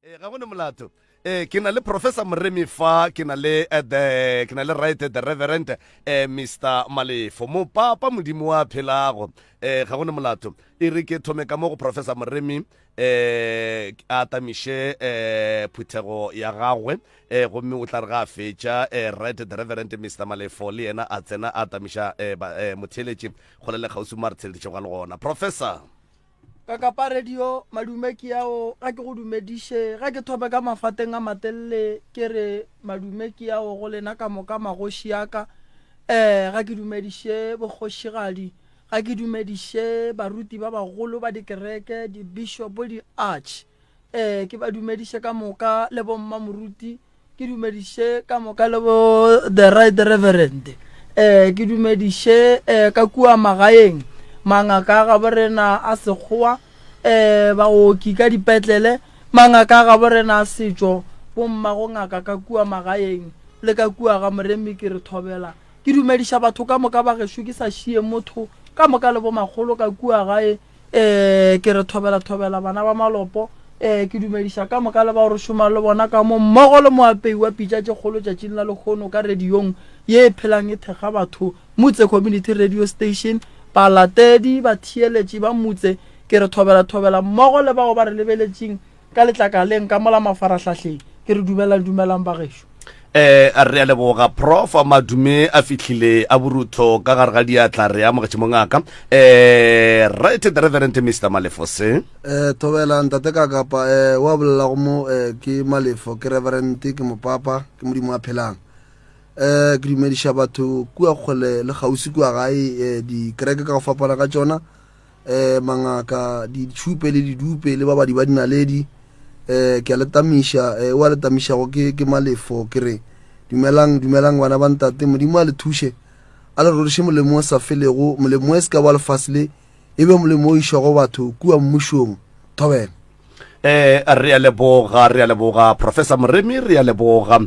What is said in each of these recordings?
ga gone molato ke na le Professor Moremi fa ke na le right the Reverend Mr. Malefo mo papa modimo wa phelago ga gone molato e re ke thome ka mo go Professor Moremi a tamishe phuthego ya gagwe gomme o tla re ga fetša right the Reverend Mr. Malefo le yena a tsena a tamisha motheletši go le kgausi mo re theleditše ga le gona Professor Kakapa radio madumeki yao ga ke go dumediše ga ke thobe ka mafateng a matelele ke re madumeki yao go lena ka moka magoši yaka ga ke dumediše bogošigadi ga ke dumediše baruti ba bagolo ba dikereke di bishop di arch ke ba dumediše ka moka le bomma moruti ke dumediše ka moka le bo the right reverend ke dumediše ka kua magaeng mangaka ga borena a sekgowa baoki ka dipetlele mangaka ga borena a setšo bomma go ngaka ka kua magaeng le ka kua ga Moremi ke re thobela ke dumediša batho ka moka ba gešo ke sa šie motho ka moka le bo magolo ka kua gae ke re thobela bana ba malopo ke dumediša ka moka le ba gore šoma le bona ka mo mmogo le moapei wa pitša tše kgolo tšatšing la lekgono ka radiong ye phelang e thekga batho Motse Community Radio Station balatedi ba thieletši ba motse ke re thobela mmogo le bao ba re lebeletšing ka letlakaleng ka mola mafarahlahleng ke re dumelang ba gešo a re a leboga Prof madume a fihlile a borutho ka gare ga diatla re amogetše mongaka right the Reverend Mr. Malefo se thobela ntate Kakapa wa bolela go mo ke Malefo ke Reverend ke mopapa ke modimo a phelang ke dumediša batho kua kgole le kgausi kua gae di kereke ka go fapana ka tšona mangaka ditšhupe le didupe le ba ba dinaledi ke a letamiša wa letamišago ke Malefo ke re dumelang bana ba ntate modimo a le thuše a le roriše molemo o sa felego molemo e se ka ba lefasile e be molemo o išago batho kua mmušong thobela re a leboga Professor Moremi re a leboga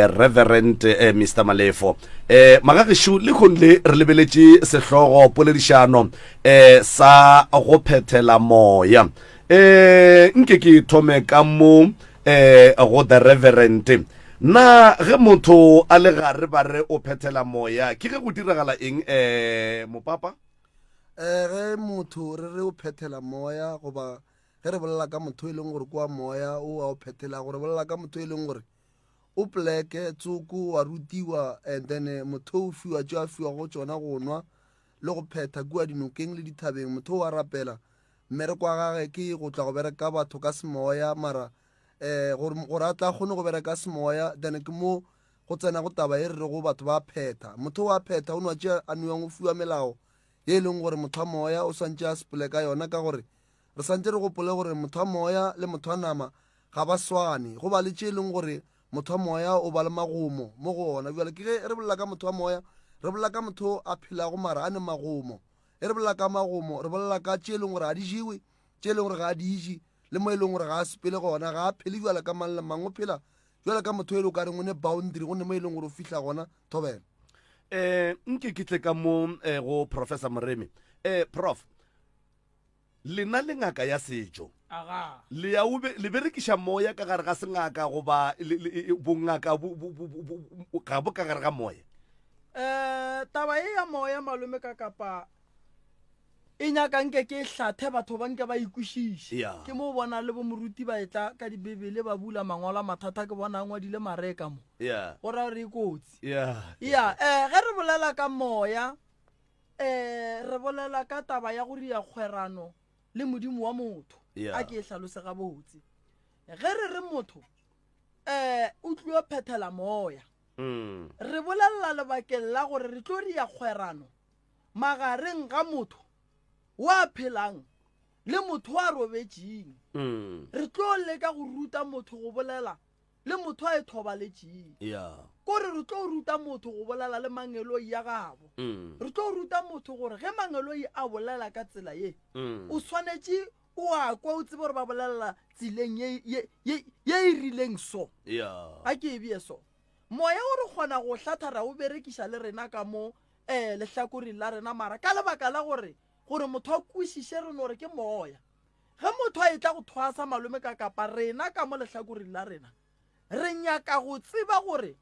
Reverend Mr. Malefo magagesho le khonle re lebeletše sehlogo poledišano sa go phethela moya nke ke thome ka mo go the Reverend na ge motho a le gare ba re o phethela moya ke ge go diragala eng mopapa ge motho re o phethela moya goba ge re bolela ka motho e leng gore kwa moya o a o phethela gore bolela ka motho e leng gore o pleke tsoko wa rutiwa and then motho o fiwa tšo a fiwa go tšona go nwa le go phetha kua dinokeng le dithabeng motho o a rapela mmereko wa gage ke go tla go bereka batho ka semoya mara gore a tla kgone go bereka semoya then ke mo go tsena go taba e re go batho ba phetha motho wa phetha o nwa tše a nwang o fiwa melao ye e leng gore motho a moya o swantše a sepele ka yona ka gore re santse re gopole gore motho a moya le motho a nama ga ba swane go ba le tše e leng gore motho a moya o ba le magomo mo go ona bjale ke ge re bolela ka motho a moya re bolela ka motho a phelago mara a ne magomo re bolela ka magomo re bolela ka tše e leng gore a di jewe tše e leng gore ga a di ije le mo e leng gore ga a sepele gona ga a phele bjale ka mang le mang o phela bjale ka motho e le o ka reng o ne boundary go ne mo e leng gore o fihla gona thobela nke ke tle ka mo go Professor Moremi Prof lena le ngaka ya setšo le berekiša moya ka gare ga sengaka goba bongaka ga bo ka gare ga moya taba e ya moya malome Kakapa e nyaka nke ke hlathe batho ba nke ba ikwešiše ke mo bona le bo moruti ba etla ka dibebele ba bula mangwala mathata ke bona ngwadile mareka mo gore re ikotsi ge re bolela ka moya re bolela ka taba ya gore ya kgwerano le modimo wa motho a ke e hlalose ga botse ge re re motho o tlo phethela moya re bolela lebakeng la gore re tlo ya kgwerano magareng ga motho wa phelang le motho wa robetšeng re tlo leka go ruta motho go bolela le motho a e thobaletšeng kore re tlo ruta motho go bolela le mangeloi ya gabo re tlo ruta motho gore ge mangeloi a bolela ka tsela ye o swanetše o a kwa o tsebe gore ba bolela tseleng ye e rileng so a ke e bie so moya o re kgona go hlathara o berekiša le rena ka mo lehlakoreng la rena mara ka lebaka la gore motho a kwešiše reno gore ke moya ge motho a e tla go thwasa malome ka kapa rena ka mo lehlakoreng la rena re nyaka go tseba gore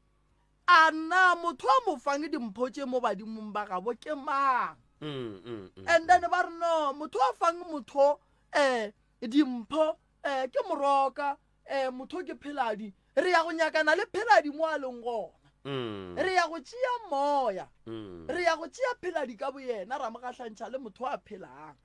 a na motho a mo fang dimpho tše mo badimong ba gabo ke mang. And then ba re no motho a fang motho dimpho ke moroka motho ke pheladi re ya go nyakana le pheladi mo a leng gona re ya go tšea moya re ya go tšea pheladi ka boyena ra mo gahlantšha le motho a phelang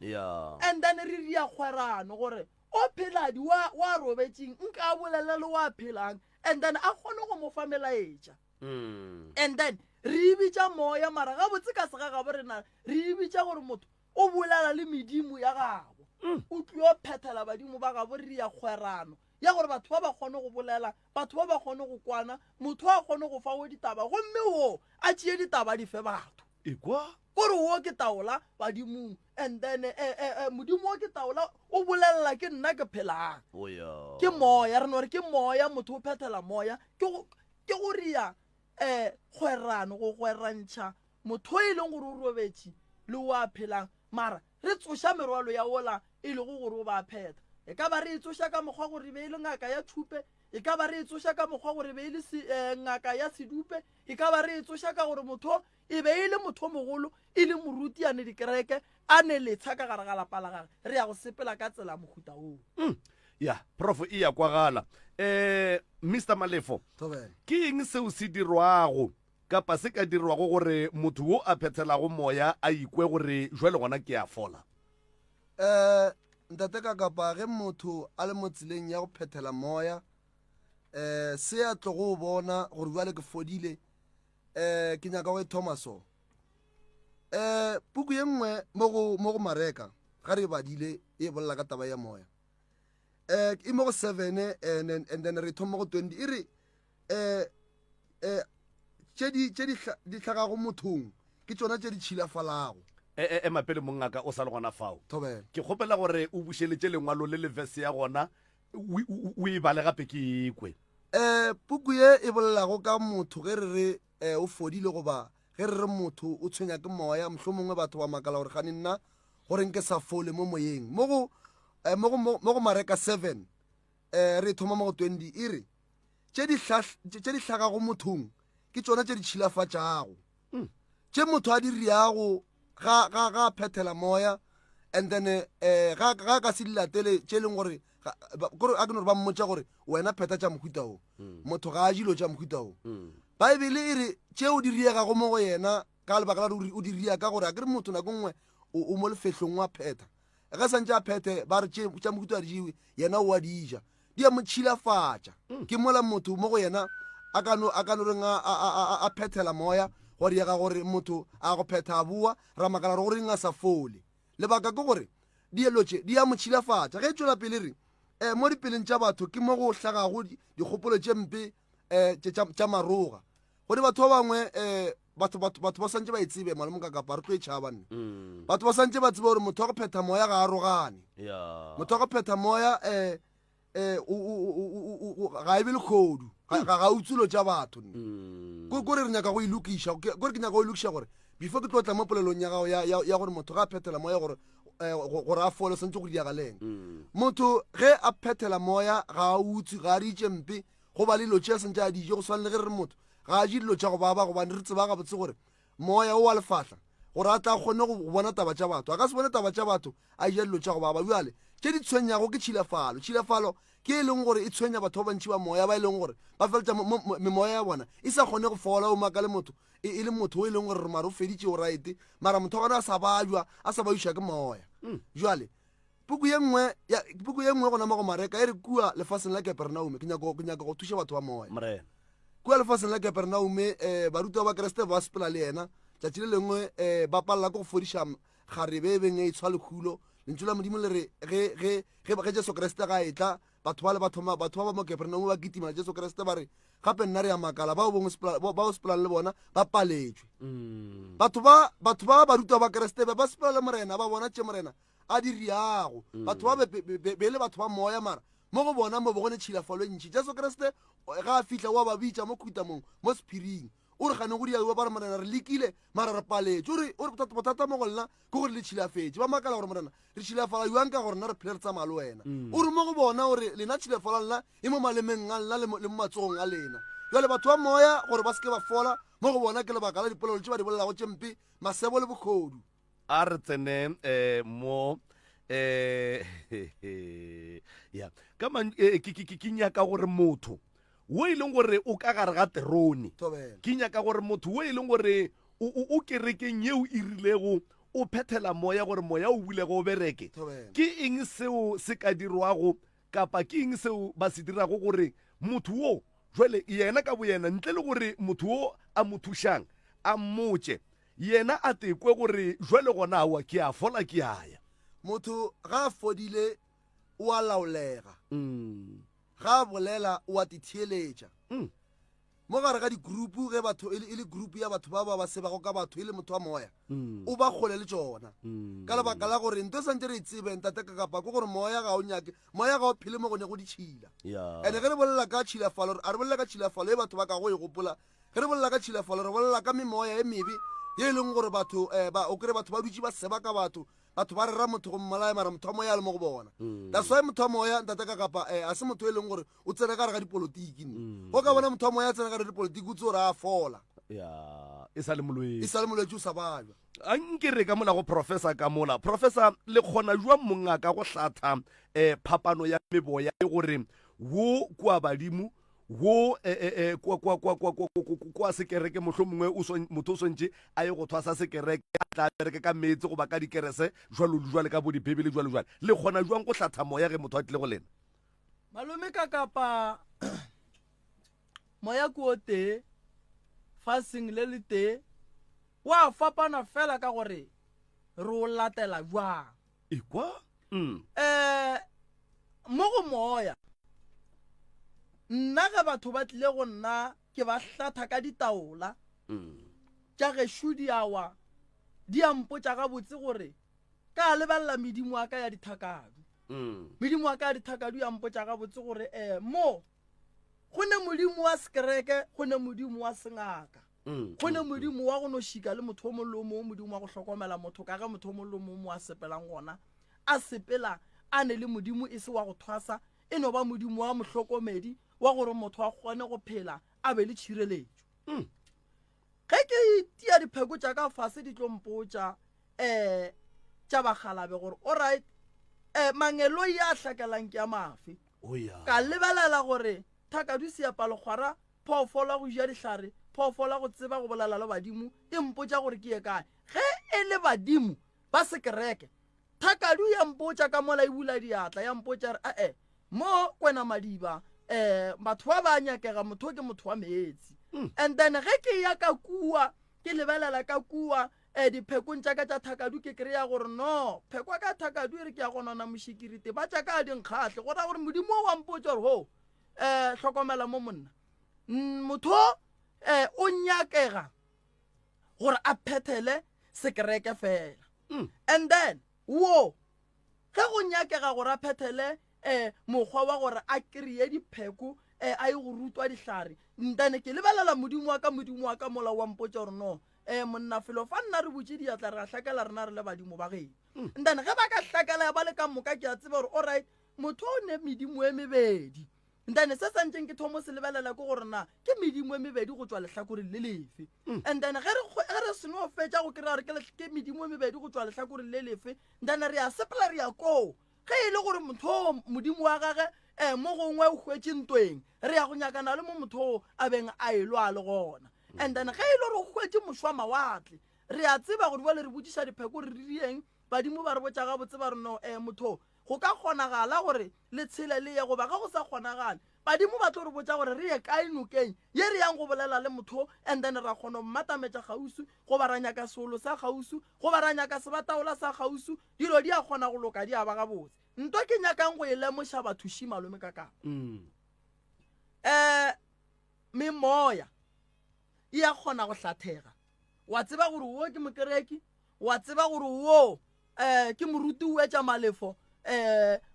and then re ria kgwerano gore o pheladi wa robetseng nka bolela le wa phelang and then a kgone go mo fa melaetša and then re bitša moya mara ga botse ka sega gabo rena re bitša gore motho o bolela le medimo ya gabo o tlio phethela badimo ba gabo re ya kgwerano ya gore batho ba ba kgone go bolela batho ba ba kgone go kwana motho a kgone go fa o ditaba gomme wo a tšee ditaba di fe batho ekwa gore wo ke taola badimong and then modimo o ke taola o bolelela ke nna ke phelang ke moya re no re ke moya motho o phethela moya ke go ria kgwerano go kgwerantšha motho e leng gore o robetše le wa phelang mara re tsoša merwalo ya ola e le go gore o ba phetha e ka ba re e tsoša ka mokgwa gore be e le ngaka ya thupe e ka ba re e tsoša ka mokgwa gore be e le ngaka ya sedupe e ka ba re e tsoša ka gore motho e be e le motho mogolo e le moruti a ne dikereke a ne letsha ka gare ga lapa la gage re ya go sepela ka tsela mohuta oo ya prof e ya kwagala Mr. Malefo ke eng seo se dirwago kapa se ka dirwago gore motho wo a phethelago moya a ikwe gore jwale gona ke a fola ntate ka kapa ge motho a le mo tseleng ya go phethela moya se a tlo go bona gore jwale ke fodile ke nyaka go e thomaso puku ye nngwe mo go mareka ga re badile e bolela ka taba ya moya e mo go 7 and then re thoma go 20 e re tše di tlhagago mothong ke tsona tše di tšhilafalago mapele mongaka o sa le gona fao Thobela. ke kgopela gore o bušeletše lengwalo le levese ya gona o e bale gape ke ikwe puku ye e bolelago ka motho ge re re o fodile goba ge re re motho o tshwenya ke moya mohlho mongwe batho ba makala gore gane nna gore nke sa fole mo moyeng mo go mareka 7 re thoma mo go 20 e re tše di hlagago mothong ke tsona tše di tšhilafatšago tše motho a di riago ga phethela moya and then ga ka se dilatele tše leng gore a ke nore ba mmotša gore wena phetha tša mohuta o motho ga a dilo tša mohuta o baebele e re tšeo di riegago mo go yena ka lebaka la o di ria ka gore a ke re motho nako nngwe o mo lefehlong wa phetha ga santse a phethe ba re tša mohuta a di jewe yena o a dija di a mo tšhilafatša ke mola motho mo go yena a ka no reng a phethela moya go riega gore motho a go phetha a bua ra makala re gore nga sa fole lebaka ke gore dielotše di a mo tšhilafatša ge e tšwela pele re mo dipeleng tša batho ke mo go hlagago dikgopolo tše mpe tša maroga gore batho ba bangwe batho ba santse ba e tsebe malome ka kapa re tlo e tšhabanne batho ba santse ba tsebe gore motho wa go phetha moya ga a rogane motho wa go phetha moya ga e be le kgodu ga utsulo tša batho kore re nyaka go ilokiša kore ke nyaka go ilokiša gore before ke tlotla mo polelong ya gago ya gore motho ga a phethela moya gore a fole santse go diagaleng motho ge a phethela moya ga a utse ga a diitše mpe go ba le dilo tšea santse a dije go swane le ge re re motho ga a je dilo tša go baba gobane re tseba gabotse gore moya o wa lefahla gore a tla kgone go bona taba tša batho a ka se bone taba tša batho a ija dilo tša go baba bjale tše di tshwenyago ke tšhilafalo ke e leng gore e tshwenya batho ba bantši ba moya ba e leng gore ba feletša memoya ya bona e sa kgone go fola o maka le motho e le motho o e leng gore re mare o feditše o right mara motho wa gona a sa bajwa ke moya jale puku ye nngwe gona mo go mareka e re kua lefaseng la Kapernaume ke nyaka go thuša batho ba moya kua lefaseng la Kapernaume baruta ba kreste ba sepela le yena tšatši le lengwe ba palela ke go fodiša kgarebe e beng e tshwa lekhulo lentšu la modimo le re ge jesu kreste ga e tla batho ba mo Kapernaume ba kitimela jesu kreste ba re gape nna re ya makala ba o sepelang le bona ba paletšwe batho ba baruta ba kreste ba sepela le morena ba bona tše morena a di riago batho ba be le batho ba moya mara mo go bona mo bogone tšhilafalo ntšhi jesu kreste ga a fihla wa ba bitša mo khutamong mo sephiring o re gane go diawa ba re morena re lekile mara re paletse o re bothata mo go lena ke gore le tšhilafetse ba makala gore morena re tšhilafala jwang ka gore nna re phele re tsamaya le wena o re mo go bona gore lena tšhilafala lena e mo malemeng a lena le mo matsogong a lena jale batho ba moya gore ba seke ba fola mo go bona ke lebaka la dipolelo tse ba di bolelago tšempe masebo le bokgodu a re tsene mo ya ka ke nyaka gore motho wo e leng gore o ka gare ga terone ke nyaka gore motho wo e leng gore o kerekeng yeo e rilego o phethela moya gore moya o bulego o bereke ke eng seo se ka dirwago kapa ke eng seo ba se dirago gore motho wo jwale yena ka bo yena ntle le gore motho wo a mo thušang a mmotse yena a tekwe gore jwale gona awa ke a fola ke aya motho ga a fodile o a laolega ga a bolela o a titheletša mo gare ga digrupu ge batho e le grupu ya batho ba ba sebago ka batho e le motho wa moya o ba kgole le tsona ka lebaka la gore nto santse re itsebeng tate ka kapa ko gore moya ga o nyake moya ga o phele mo gone go ditšhila ande ge re bolela ka tšhilafalo a re bolela ka tšhilafalo e batho ba ka go e gopola ge re bolela ka tšhilafalo re bolela ka memoya e mebe ye e leng gore batho o kry batho ba dutse ba seba ka batho ba re ra motho go mmolaya mara motho wa moya a le mo go bona that's why motho wa moya ntate ka kapa a se motho e leng gore o tsene ka re ga dipolotiki go ka bona motho wa moya a tsene ka re dipolotiki o tse gore a fola e sa le molwetse o sa bajwa a nkere ka mola go professor ka mola professor le kgona jwa mongaka go hlatha phapano ya meboya e gore wo kwa badimo wo kwa sekereke mohlho mongwe motho o swantse a ye go thwasa sekereke a tla bereke ka metsi go ba ka dikerese jwale ka bo dibebele jwale le kgona jwang go hlatha moya ge motho a tlile go lena malome ka kapa moya ko te fasing le le te wa fapana fela ka gore re o latela jwang ekwa mo go moya nna ge batho ba tlile go nna ke ba hlatha ka ditaola tša gešo diawa di a mpotša gabotse gore ka lebalela medimo wa ka ya dithakadu medimo wa ka ya dithakadu ya mpotša gabotse gore mo go ne modimo wa sekereke go ne modimo wa sengaka go ne modimo wa go no šika le motho o mollo o mongwe modimo wa go hlokomela motho ka ge motho o mollo o mongwe mo a sepelang gona a sepela a ne le modimo e se wa go thwasa e no ba modimo wa mohlokomedi wa gore motho a kgone go phela a be le tšhireletšo ge ke tia dipheko tša ka fase di tlompotša tša bagalabe gore alright mangelo ya a hlakelang ke a mafe ka lebelela gore thakadu seapalokgwara phoofolo go ja dihlare phoofolo go tseba go bolela le badimo e mpotša gore ke ye kae ge e le badimo ba sekereke thakadu ya mpotša ka mola e bula diatla ya mpotša re mo kwena madiba batho ba ba nyakega motho ke motho wa meetsi and then ge ke ya ka kua ke lebelela ka kua diphekong tša ka tša thakadu ke kry-a gore no phekwa ka thakadu e re ke ya gonona mošikirite ba tša ka dinkgatlhe go ra gore modimo wa mpotša gore ho hlokomela mo monna motho o nyakega gore a phethele sekereke fela and then wo ge go nyakega gore a phethele mokgwa wa gore a kry-e dipheko a ye go rutwa dihlare ntane ke lebelela modimo wa ka mola wa mpotša gore no monna felo fa nna re botse diatla re a hlakela rena re le badimo ba geno ntane ge ba ka hlakela ya ba le ka moka ke a tseba gore alright motho o ne medimo e mebedi ntane se santseng ke thomo se lebelela ke gore na ke medimo e mebedi go tswa lehlakoreng le lefe and then ge re seno fetša go kry-a gore ke medimo e mebedi go tswa lehlakoreng le lefe ntane re a sepela re ya koo ge e le gore motho modimo wa gage mo gongwe o hwetse ntweng re ya go nyakana le mo motho a beng a elwa le gona and then ge e le gore o hwetse mošwa mawatle re a tseba gore bale re botsiša dipheko re rieng badimo ba re botša gabotse ba re no motho go ka kgonagala gore le tshele le ye goba ga go sa kgonagale badimo ba tlo re botša gore re ye kae nokeng ye re yang go bolela le motho and then ra kgona mmatametša gausu go ba ra nyaka seolo sa gausu go ba ra nyaka sebataola sa gausu dilo di a kgona go loka di a ba gabotse nto ke nyakang go e lemoša bathuši malome ka kapa memoya e a kgona go hlathega wa tseba gore wo ke mokereki wa tseba gore wo ke moruti o etša malefo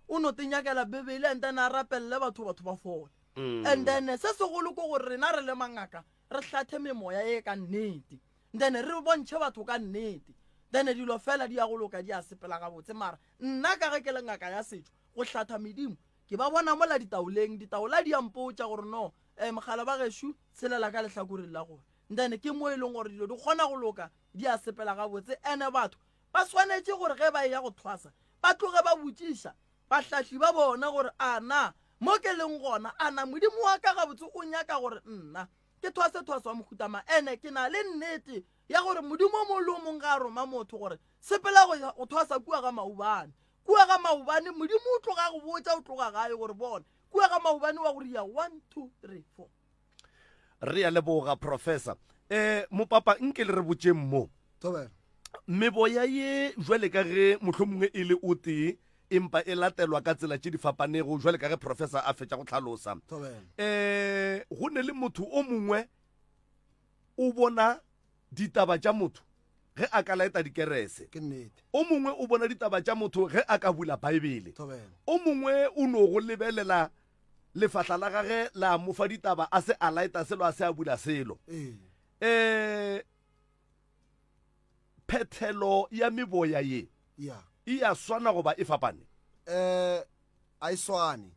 o no te nyakela bebele and then a rapelele batho ba fole and then se segolo ko gore rena re le mangaka re hlathe memoya e ka nnete then re bontšhe batho ka nnete then dilo fela di ya go loka di a sepela gabotse mara nna ka ge ke le ngaka ya setšo go hlatha medimo ke ba bona mola ditaoleng ditaola di ampotša gore no mogala ba gešo selela ka lehlakoreng la gore then ke mo e leng gore dilo di kgona go loka di a sepela gabotse ene batho ba swanetše gore ge ba ya go thwasa ba tloge ba botšiša bahlahli ba bona gore ana mo ke leng gona ana modimo wa ka gabotse o nyaka gore nna ke thwase wa mokhutama ene ke na le nnete ya gore modimo mo le mong ga roma motho gore sepela go thwasa kua ga maubane modimo o tloga go botsa o tloga gae gore bona kua ga maubane wa gore ya 1 2 3 4 re ya leboga professor mopapa nke le re botseng mo meboya ye jwale ka ge mohlomongwe e le o tee empa e latelwa ka tsela tše di fapanego jwale ka ge professor a fetša go tlhalosa go ne le motho o mongwe o bona ditaba tša motho ge a ka laeta dikerese o mongwe o bona ditaba tša motho ge a ka bula baebele o mongwe o no go lebelela lefahla la gage la mofa ditaba a se a laeta selo a se a bula selo phethelo ya meboya ye e a swana goba e fapane a e swane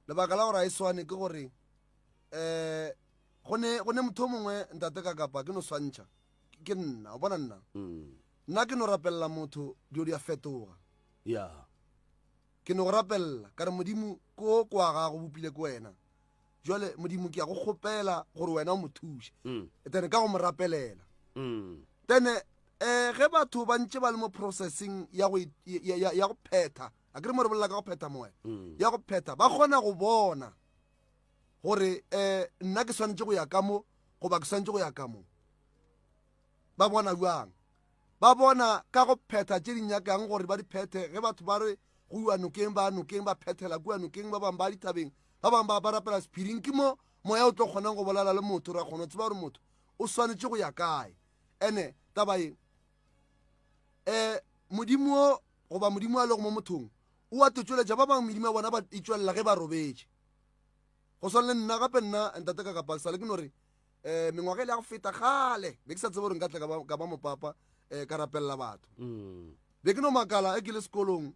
lebaka la gore a e swane ke gore go ne motho o mongwe ntate ka kapa ke no swantšha ke nna o bona nna ke no rapelela motho dio di a fetoga ke no go rapelela ka re modimo ko kwa ga go bopile ko wena jwale modimo ke ya go kgopela gore wena o mo thuse tene ka go mo rapelela tene ge batho ba ntse ba le mo processing ya go phetha a kere mo re bolela ka go phetha moya ya go phetha ba kgona go bona gore nna ke swanetse go ya ka mo goba ke swanetse go ya ka mo ba bona jwang ba bona ka go phetha tše di nyakang gore ba di phethe ge batho ba re go iwa nokeng ba phethela kua nokeng ba bangwe ba dithabeng ba bangwe ba rapela sephiring ke mo moya o tlo kgonang go bolela le motho ra kgona go tseba gore motho o swanetse go ya kae ene taba e modimo goba modimo a le go mo mothong o a tetsweletša ba bangwe medimo ya bona ba itswelela ge ba robetše go swana le nna gape nna ntate ka kapa sale ke no re mengwaga e le ya go feta gale be ke sa tsebe gore nka tla ka ba mopapa ka rapelela batho be ke no makala ke le sekolong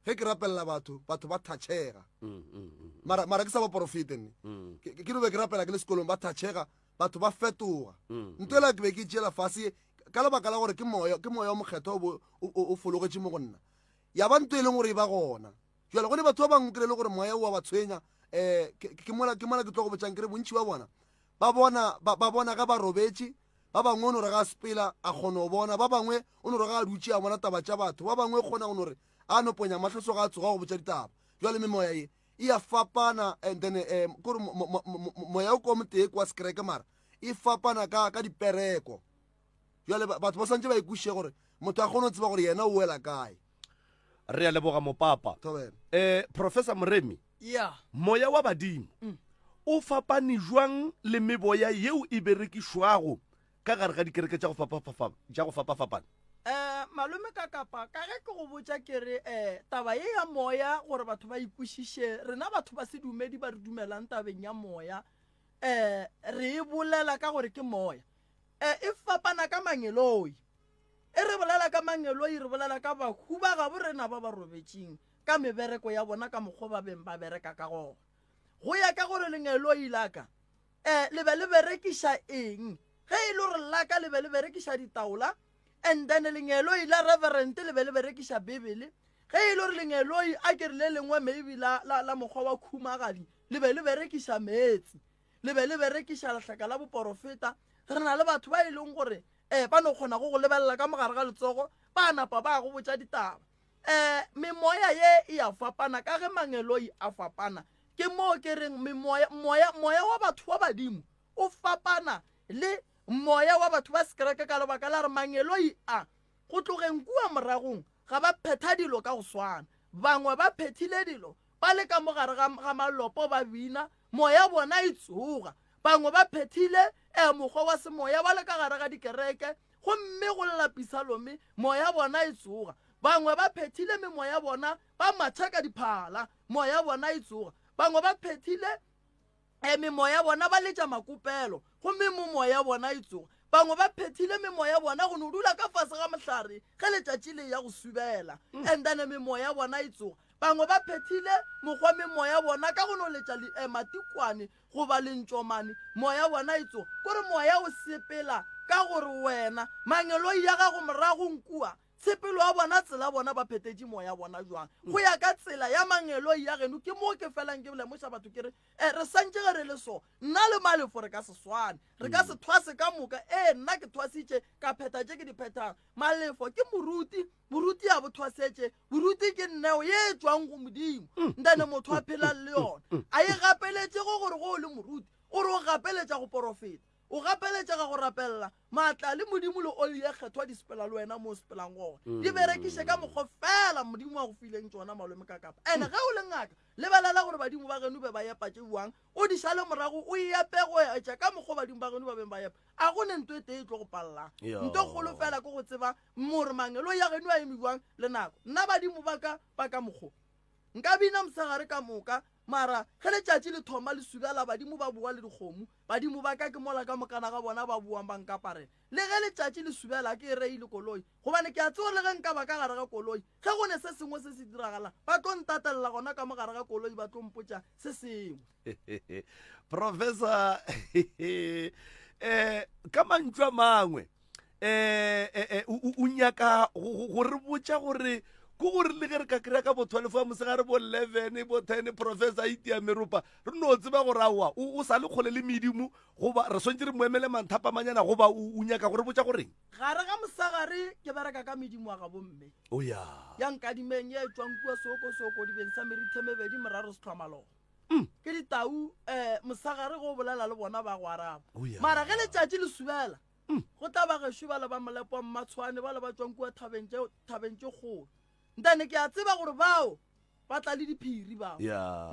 ge ke rapelela batho ba thatšhega mara ke sa ba porofete nne ke no be ke rapela ke le sekolong ba thatšhega batho ba fetoga ntoela ke be ke tšeela fase ka lebaka la gore ke moya wa mokgetho o fologetše mo go nna ya ba nto e leng gore e ba gona jale go ne batho ba bangwe kry le gore moya o wa ba tshwenya ke mola ke tlo go botšang kere bontši ba bona ba bona ga ba robetše ba bangwe o no re ga sepela a kgona go bona ba bangwe o no re ga a dutše a bona taba tša batho ba bangwe kgona go no re a no ponya matlhoso ga a tsoga go botša ditaba jale memoya ye e a fapana and then kore moya o ko motee kwa sekereke mara e fapana ka dipereko jale batho ba santse ba ikuše gore motho a kgone go tseba gore yena o wela kae re ya leboga mopapa professor Moremi moya wa badimo o fapane jwang le meboya yeo e berekišwago ka gare ga dikereke tša go fapafapana malome ka kapa ka ge ke go botša kere taba ye ya moya gore batho ba ikwešiše rena batho ba sedumedi ba re dumelang tabeng ya moya re e bolela ka gore ke moya e fapana ka mangeloi e re bolela ka mangeloi re bolela ka bahu ba ga borena ba ba robetšeng ka mebereko ya bona ka mokgwa ba beng ba bereka ka gona go ya ka gore lengeloi laka le be le berekiša eng ge e le gore laka le be le berekiša ditaola and then lengeloi la reverent le be le berekiša bebele ge e le gore lengeloi a kere le lengwe maybe la mokgwa wa khumagadi le be le berekiša meetse le be le berekiša lehlaka la boporofeta re na le batho ba e leng gore ba no kgona go lebelela ka mogare ga letsogo ba napa ba go botša ditaba memoya ye e a fapana ka ge mangeloi a fapana ke mo ke reng moya wa batho wa badimo o fapana le moya wa batho ba sekereke ka lebaka la re mangeloi a go tlogeng kua moragong ga ba phetha dilo ka go swana bangwe ba phethile dilo ba le ka mogare ga malopo ba bina moya bona e tsoga bangwe ba phethile mokgwa wa semoya ba le ka gare ga dikereke gomme go lapisa lome moya bona e tsoga bangwe ba phethile memoya bona ba matha ka diphala moya bona e tsoga bangwe ba phethile memoya bona ba letša makopelo gomme memoya bona e tsoga bangwe ba phethile memoya bona go no dula ka fase ga mohlare ge letšatši le ya go subela and then memoya bona e tsoga bangwe ba phethile mokgwa memoya bona ka go no letša matikwane goba lentšomane moya bona e tsoga kore moya o sepela ka gore wena mangelo ya gago morago nkua tshepelo wa bona tsela bona ba phetetše moya bona jwang go ya ka tsela ya mangelo ya geno ke mo ke felang ke bolemoša batho ke re re santse ge re le so nna le malefo re ka se swane re ka se thwase ka moka nna ke thwasitše ka pheta tše ke di phethang malefo ke moruti a bo thwasetše boruti ke nneo ye tswang go modimo ntane motho a phelang le yona a e gapeletše go gore go o le moruti o re o gapeletša go porofeta o gapeletša ga go rapelela maatla le modimo le oli ye kgethwa di sepela le wena mo o sepelang gona di berekiše ka mokgwa fela modimo wa go fileng tšona malome ka kapa ande ge o le ngaka lebelela gore badimo ba geno be ba epatše buang o di šale morago o epe go etša ka mokgwa badimo ba geno ba beng ba epa a go ne nto e tee e tlo go palelang nto kgolo fela ke go tseba more mangelo ya geno a eme buang le nako nna badimo ba ka mokgwa nka bina mosegare ka moka mara ge letšatši le thoma le subela badimo ba bua le dikgomo badimo ba ka ke mola ka mokana ga bona ba buang ba nkaparela le ge letšatši le subela ke e reile koloi gobane ke a tsego le ge nka ba ka gare ga koloi ge go ne se sengwe se se diragalang ba tlo ntatelela gona ka mogare ga koloi ba tlo mpotša se sengwe professor ka mantšu a mangwe o nyaka go re botša gore ko gore le ge re ka kry-a ka bo 12 wa mosegare bo 11 bo 10 professor itia meropa re no tseba gore aowa o sa le kgole le medimo goba re swantse re moemele manthapamanyana goba o nyaka gore botša goreng gare ga mosegare ke bereka ka medimo wa ga bomme o ya nkadimeng ye tswang kua soko dibeng sa merithe mebedi moraro setlhwamalogo ke ditau mosegare go bolela le bona ba go araba mara ge letšatši le subela go tla ba gešo ba le ba molepo mmatshwane ba le ba tswang kua thabeng tše kgolo ntane ke a tseba gore bao ba tla le diphiri bao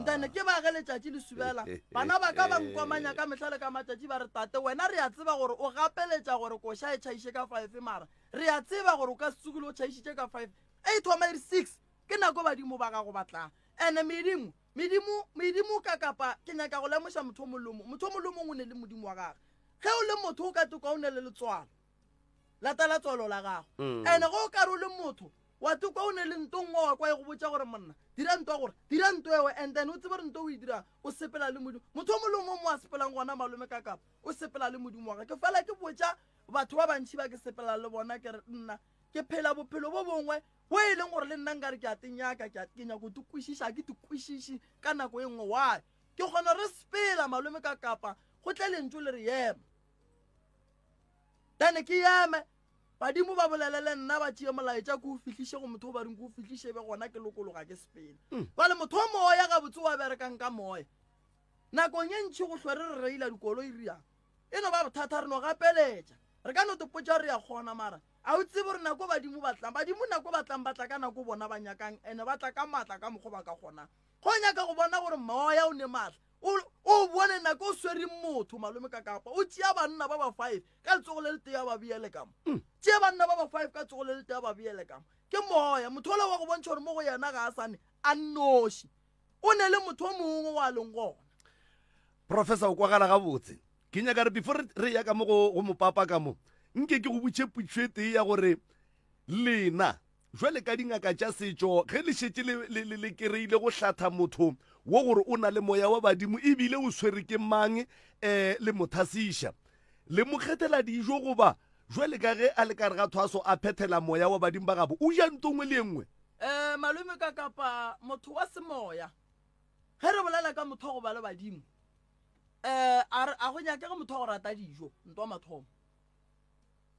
ntane ke ba ge letšatši le subela bana ba ka ba nkwamanya ka mehlale ka matšatši ba re tate wena re a tseba gore o gapeletša gore koša e tšhaiše ka 5 mara re a tseba gore o ka setsukile o tšhaišitše ka 5 8 ke nako badimo ba gago batlang ande medimo ka kapa ke nyaka go lemoša motho molomong o ne le modimo wa gage ge o le motho o ka toka o ne le letswalo latela tswalo la gago ande ge o kare o le motho wa toka o ne le ntong wa kwa e go botša gore monna dira nto ewe and then o tsebe re nto o e dira o sepela le modimo motho o molomo mo a sepelang gona malome ka kapa o sepela le modimo wa ga ke fela ke botša batho ba bantši ba ke sepela le bona ke re nna ke phela bophelo bo bongwe bo e leng gore le nna nka re ke a tenyaka ke nyaka go tukwišiša ke tukwišiše ka nako e nngwe why ke kgona re sepela malome ka kapa go tle lentso le re ema then ke eme badimo ba bolelele nna ba tšea molaetša ke o fitlhiše go motho o ba reng ke o fitlhiše be gona ke lokologa ke sepele ba le motho o moya ga botse wa berekang ka moya nakong ye ntšhi go hlwere re reila dikoloi riang e no ba bothata re no gapeletša re ka no topotša re ya kgona mara a o tsebe gore nako badimo nako batlang batla ka nako bona ba nyakang ene ba tla ka matla ka mokgwa ba ka kgonang go nyaka go bona gore moya o ne matla o bone nako o swere motho malome ka kapa o tšea banna ba ba 5 ka letsogo le letea ba biele kamo tšea banna ba ba 5 ka letsogo le letea ba biele kamo ke moya motho ola wa go bontšha gore mo go yena ga a sane a nnoši o ne le motho o mongwe wa leng gona professor o kwagala gabotse ke nyaka re before re ya ka mo go mopapa ka mo nke ke go botše potšete ya gore lena jwale ka dingaka tša setšo ge le šetse le kereile go hlatha motho wo gore o na le moya wa badimo ebile o swere ke mang le mothasiša le mo kgethela dijo goba jwale ka ge a le ka re ga thwaso a phethela moya wa badimo ba gabo o ja ntongwe le engwe malome ka kapa motho wa semoya ge re bolela ka motho go ba le badimo a go nyake ge motho wa go rata dijo ntwa mathomo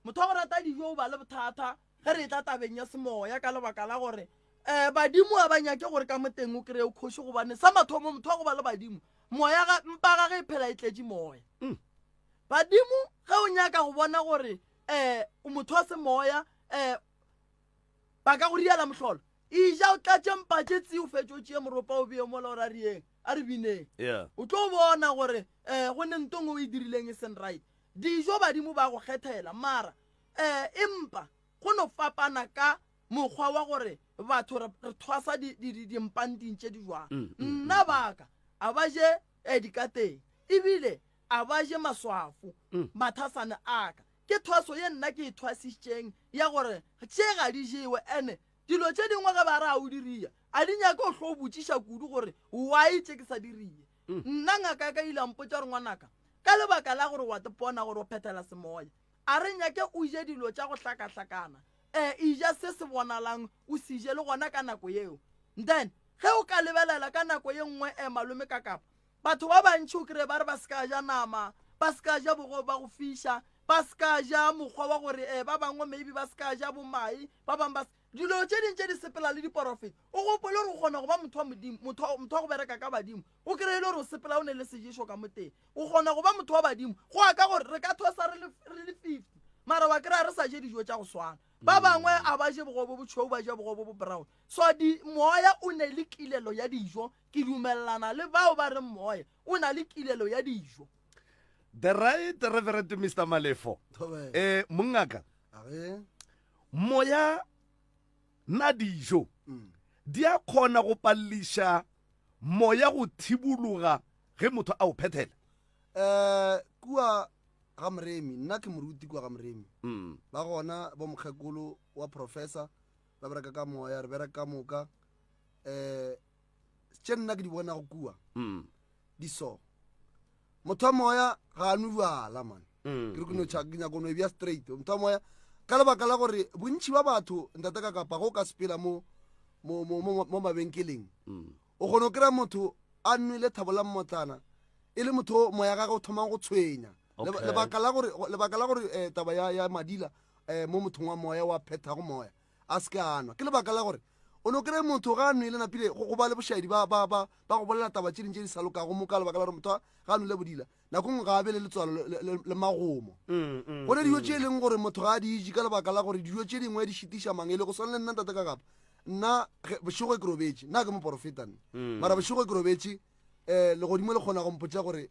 motho wa go rata dijo o ba le bothata ge re tla tabeng ya semoya ka lebaka la gore badimo a ba nyake gore ka moteng o kry-e o kgoši gobane sa mathomo motho wa go ba le badimo moya mpa ga ge e phela e tletše moya badimo ge o nyaka go bona gore motho wa semoya ba ka go riala mohlolo ija o tlatše mpatše tse o fetše o tšee moropa o bee mola gore a rieng a re bineng o tlo bona gore go ne ntong o e dirileng e seng right dijo badimo ba go kgethela mara empa go no fapana ka mokgwa wa gore batho re thwasa dimpang dintše di jwang nna baka a ba je dikateng ebile a ba je maswafo mathasana aka ke thwaso ye nna ke e thwasitšeng ya gore tše ga di jewe ene dilo tše dingwe ge ba re a o diria a di nyaka o tlo botšiša kudu gore wa itše ke sa dirie nna ngaka ka ile mpotša re ngwanaka ka lebaka la gore wa tepona gore o phethela semoya a re nyake o je dilo tša go hlakahlakana ija se se bonalang o se je le gona ka nako yeo then ge o ka lebelela ka nako ye nngwe malome ka kapa batho ba bantši o kry ba re ba se ka ja nama ba se ka ja bogobe ba go fiša ba se ka ja mokgwa wa gore ba bangwe maybe ba se ka ja bomai ba bangwe ba dilo tše dintše di sepela le diporofete o gopole gore o kgona go ba motho wa go bereka ka badimo o kry-ile gore o sepela o ne le sejišo ka moteng o kgona go ba motho wa badimo go ya ka gore re ka thosa re le 50 mara wa kry-a re sa je dijo tša go swana ba bangwe a ba je bogobe botšhweu ba je bogobe bo brown so moya o ne le kilelo ya dijo ke dumelelana le bao ba re moya o na le kilelo ya dijo. The right Reverend Mr. Malefo mongaka moya na dijo di a kgona go palliša moya go thibologa ge motho a o phethela kua ga Moremi nna ke moruti kua ga Moremi ba gona bo mokgekolo wa professor ba bereka ka moya re bereka ka moka tše nna ke di bona go kua di so motho wa moya ga a nubala man ke re ke nyako no bia straight motho wa moya ka lebaka la gore bontši ba batho ntate ka kapa go ka sepela mo mabenkeleng o kgona o kry-a motho a nwele thabola mmotlana e le motho moya ga go thomang go tshwenya lebaka la gore taba ya madila mo mothong wa moya wa phetha go moya a se ka anwa ke lebaka la gore o no kry-a motho ga a nwele napile go ba le bošaedi ba go bolela taba tše dintše di sa lokago mo ka lebaka la gore motho ga a nwele bodila nako ngwe ga a be le letswalo le magomo go ne dijo tše e leng gore motho ga a di ije ka lebaka la gore dijo tše dingwe di šitiša mangele go swana le nna ntate ka kapa nna bošego e ke robetše nna ke moporofetane mara bošego e ke robetše legodimo le kgona go mpotša gore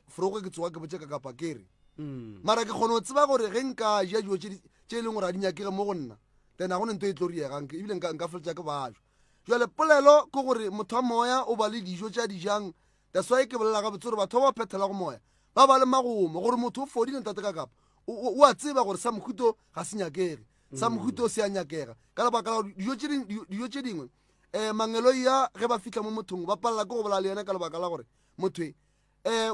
forogo ke tsoga ke botše ka kapa kere mara ke kgona go tseba gore ge nka ja dijo tše e leng gore a di nyakege mo go nna then a gone nto e tlo riegang ebile nka feletša ke bajwa jale polelo ke gore motho wa moya o ba le dijo tša dijang that's why ke bolela ga botse gore batho ba ba phethela go moya ba ba le magomo gore motho o fodile ntate ka kapa o a tseba gore sa mohuto ga se nyakege sa mohuto se a nyakega ka lebaka la dijo tše dingwe mangelo ya ge ba fitlha mo mothong ba palela ke go bola le yena ka lebaka la gore motho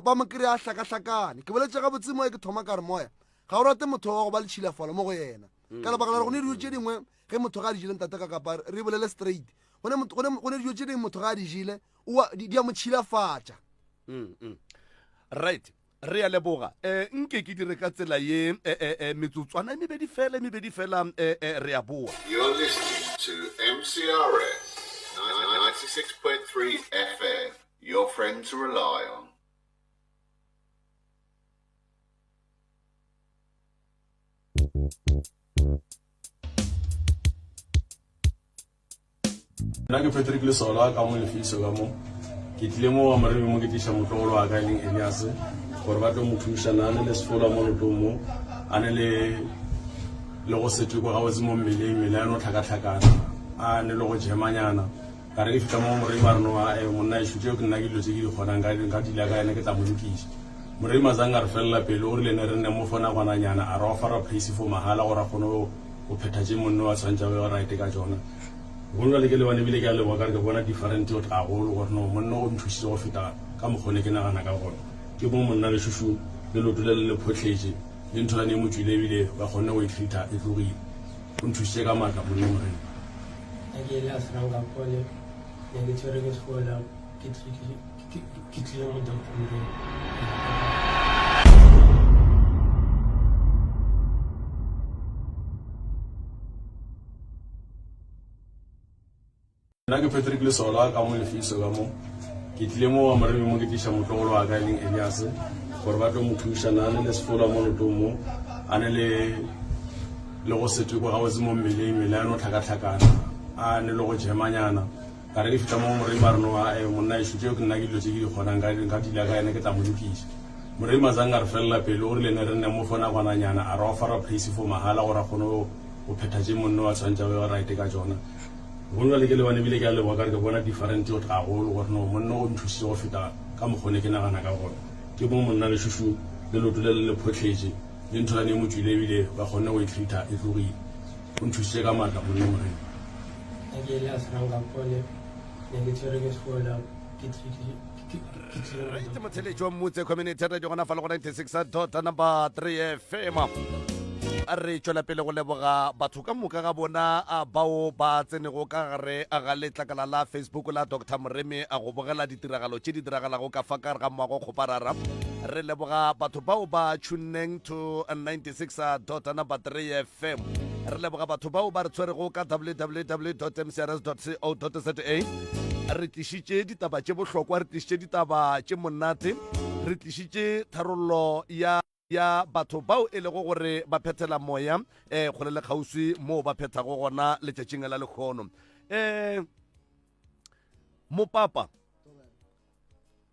ba mo kry-a hlakahlakane ke boletše ga botse moya ke thoma ka re moya ga o rate motho wa go ba le tšhilafalo mo go yena ka lebaka la gore go ne dijo tše dingwe ge motho ga a di jile ntate ka kapa re bolele straight go ne dijo tše dingwe motho ga a di jile di a mo tšhilafatša right re ya leboga nke ke dire ka tsela ye metsotswana e mebedi fela re ya boa. You're listening to MCRS 96.3 FM, your friend to rely on. nna ke Patrick Lesola ka mo lefiso ka mo ke tlile mo wa Moremi mo ke tlisha motlogolo wa ka leng Elias gore ba tlo mo thuša nane le sefola mo lotomo ane le go setwe go ga o mo mmeleng ya no tlhakatlhakana a ne le go jemanyana ka re fita mo Moremi a re no monna e shutse ke nna ke dilo tse ke di kgonang ka dila ka ene ke tla mo lokisa Moremi a zanga re felela pele o rile ne re nne mo fona gwananyana a re wa fara place for mahala gore a kgone go phetha tše monne wa tshwantša go right ka tsona bona le ke le bane bile ke a leboga ka re ke bona different o tla go gore no monna o nthusitse go feta ka mokgone ke nagana ka gona ke mo monna le shushu le lotole le photlhetse le ntho la ne mo tswile bile ba kgonne go treata e tlogile o nthusitse ka matla mo le Moremi ke le asranga pole ya ke tsere ke sekola ke tlile mo doctor nna ke Patrick Lesola ka mo lefiso ka mo ke tlile mo wa Moremi mo ke tlisha motlogolo wa ka leng Elias gore ba tlo mo thuša nane le sefola mo lotomo ane le go setwe go ga o mo mmeleng ya no tlhakatlhakana a ne le go jemanyana ka re fita mo Moremi a re no monna e shutse ke nna ke dilo tse ke di kgonang ka dila ka ene ke tla mo lokisa Moremi a zanga re felela pele o rile ne re nne mo fona gwananyana a re wa fara place for mahala gore a kgone go phetha tše monne wa tshwantša go right ka tsona bona le ke le bane bile ke a leboga ka re ke bona different o tla go gore no monna o nthusitse go feta ka mokgone ke nagana ka gona ke mo monna le shushu le lotole le photlhetse le ntho ne mo tswile bile ba gone go itlhita e tlogile o nthusitse ka matla mo le morena ke le asranga pole ne ke tsere ke skola ke Right, motheletši wa mmutse community radio gona fa le go 96 number 3 FM a re tšwela pele go leboga batho ka moka ga bona bao ba tsenego ka gare a ga letlakala la Facebook la Dr. Moremi a go bogela ditiragalo tše di diragalago ka fa kare ga mmago kgoparara re leboga batho bao ba tunneng to 96 number 3 FM re leboga batho bao ba re tshwerego ka www.mcrs.co.za re tlišitše ditaba tše bohlokwa re tlišitše ditaba tše monate re tlišitše tharollo ya batho bao e lego gore ba phethela moya kgole le kgauswi moo ba phethago gona letšatšing la lekgono mopapa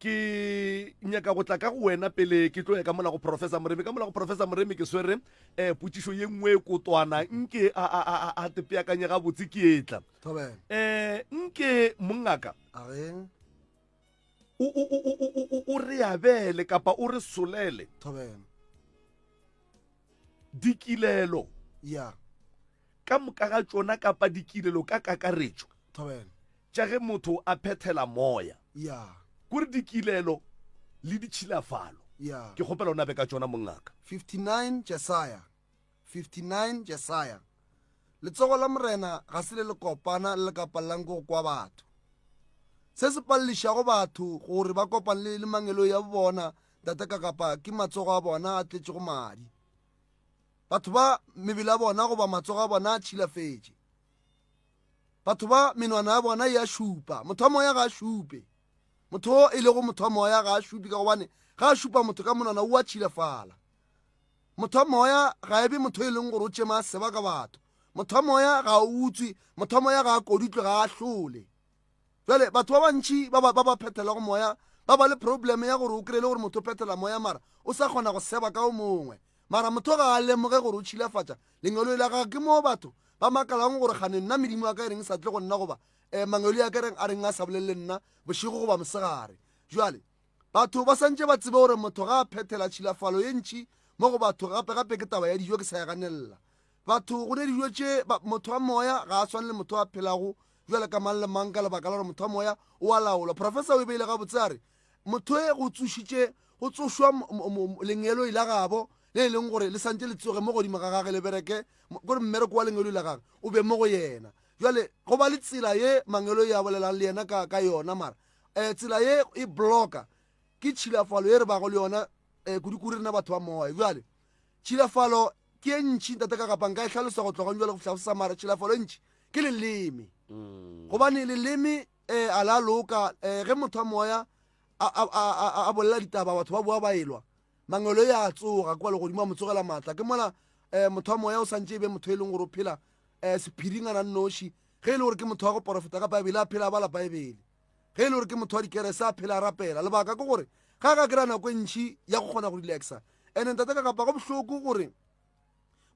ke nyaka go tla ka go wena pele ke tlo ya ka mola go Professor Moremi ka mola go Professor Moremi ke swere putsišo ye nngwe kotwana nke a tepeakanye ga botse ke etla nke mongaka o re abele kapa o re solele dikilelo ka moka ga tsona kapa dikilelo ka kakaretšo tša ge motho a phethela moya kore dikilelo le ditšhilafalo ke kgopela o nabe ka tsona mongaka 59 Jesaya letsogo la morena ga se le kopana le ka pallang go kwa batho se se pallišago batho gore ba kopane le mangelo ya bona data ka kapa ke matsogo a bona a tletšego madi batho ba mebila bona go ba matsogo a bona a tšhilafetše batho ba menwana ya bona ya šupa motho wa moya ga a šupe motho e lego motho wa moya ga a šupe ka gobane ga a šupa motho ka monwana o a tšhilafala motho wa moya ga ebe motho e leng gore o tšema seba ka batho motho wa moya ga a utswe motho wa moya ga a koditlwe ga a hlole jale batho ba bantši ba phethela go moya ba ba le probleme ya gore o kry-e le gore motho o phethela moya mara o sa kgona go seba ka o mongwe mara motho ga a lemoge gore o tšhilafatša lengelo la gaga ke moo batho ba makalang gore gane nna medimo ya ka e reng sa tle go nna goba mangelo ya ka reng a reng a sa bolelele nna bošego goba mosegare jale batho ba santse ba tsebe gore motho ga a phethela tšhilafalo ye ntšhi mo go batho gape ke taba ya dijo ke sa ya ganelela batho go ne dijo tše motho wa moya ga a swane le motho a phelago jale ka mang le mang ka lebaka la gore motho wa moya o a laola professor o e beile ga botse a re motho e go tsošitše go tsošwa lengelo la gabo le leng gore le santse le tsoge mo godimo ga gage le bereke gore mmereko wa lengelo la gage o be mo go yena jale go ba le tsela ye mangelo ya bolelang le yena ka yona mara tsela ye e blocka ke tšhilafalo ye re bago le yona kudikuri rena batho ba moya jale tšhilafalo ke e ntšhi ntate ka kapang ka e tlhalosa go tlogong jale go tlhalosa mara tšhilafalo e ntšhi ke leleme gobane leleme a la loka ge motho wa moya a bolela ditaba batho ba boa ba elwa mangelo ya tsoga kwa le godimo a motsogela matla ke mola motho wa moya o santse e be motho e leng gore o phela sephiring a na nnoši ge e le gore ke motho wa go porofeta ka baebele a phela a bala baebele ge e le gore ke motho wa dikerese a phela a rapela lebaka ke gore ga ka kry-a nako e ntšhi ya go kgona go relaxa and-e ntate ka kapa go bohloko gore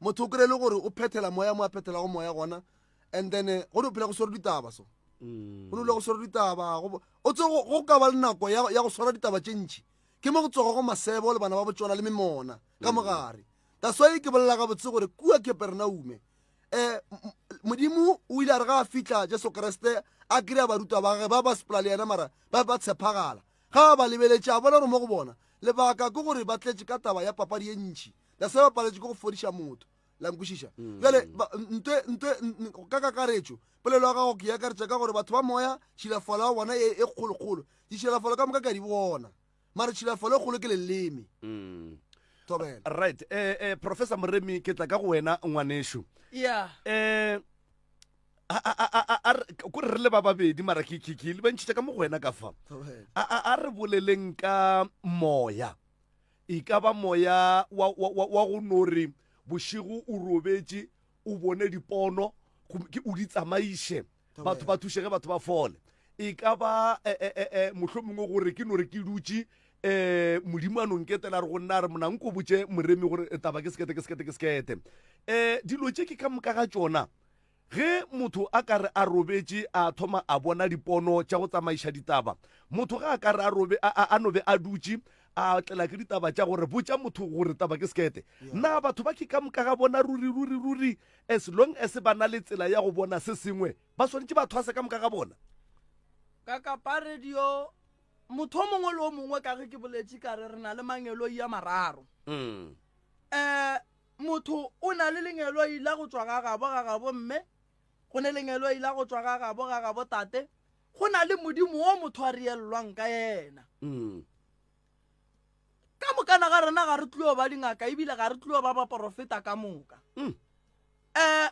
motho o kry-e le gore o phethela moya mo a phethela go moya gona and then go ne o phela go swere ditaba so go ne o le go swere ditaba o tse go ka ba le nako ya go swara ditaba tše ntšhi ke mo go tsoga go masebo le bana ba botsona le memona ka mogare that's why ke bolela ga botse gore kua Kapernaume modimo o ile a re ga a fitlha Jesu Kriste a kry-a baruta ba gage ba sepela le yena mara ba tshepagala ga ba lebeletše a bona gore mo go bona lebaka ke gore ba tletše ka taba ya papadi ye ntšhi that's why ba paletše ke go fodiša motho lankwešiša jale ka kakaretšo polelo ya gago ke akaretša ka gore batho ba moya tšhilafalo ya bona e kgolokgolo ditšhilafalo ka moka ka di bona mara tšhilafalo e kgolo ke leleme tobela right Professor Moremi ke tla ka go wena ngwanešo kore re le ba babedi mara ke le bantšhitša ka mo go wena ka fa a re boleleng ka moya e ka ba moya wa go nore bošego o robetše o bone dipono o di tsamaiše batho ba thušege batho ba fole e ka ba mohlho mongwe gore ke nore ke dutše modimo a nonketela re go nna re monanko botse Moremi gore taba ke sekete dilo tše ke ka moka ga tšona ge motho a ka re a robetše a thoma a bona dipono tša go tsamaiša ditaba motho ga a ka re a nobe a dutše a tlela ke ditaba tša gore botša motho gore taba ke skete na batho ba ke ka moka ga bona ruri as long as ba na le tsela ya go bona se sengwe ba swanetše ba thwase ka moka ga bona ka kapa radio motho o mongwe le o mongwe ka ge ke boletše ka re na le mangelo ya mararo motho o na le lengelo ila go tswa gagabo mme go ne lengelo ila go tswa gagabo tate go na le modimo o motho a riellwang ka yena ka mokana ga rena ga re tlilo ba dingaka ebile ga re tlilo ba baprofeta ka moka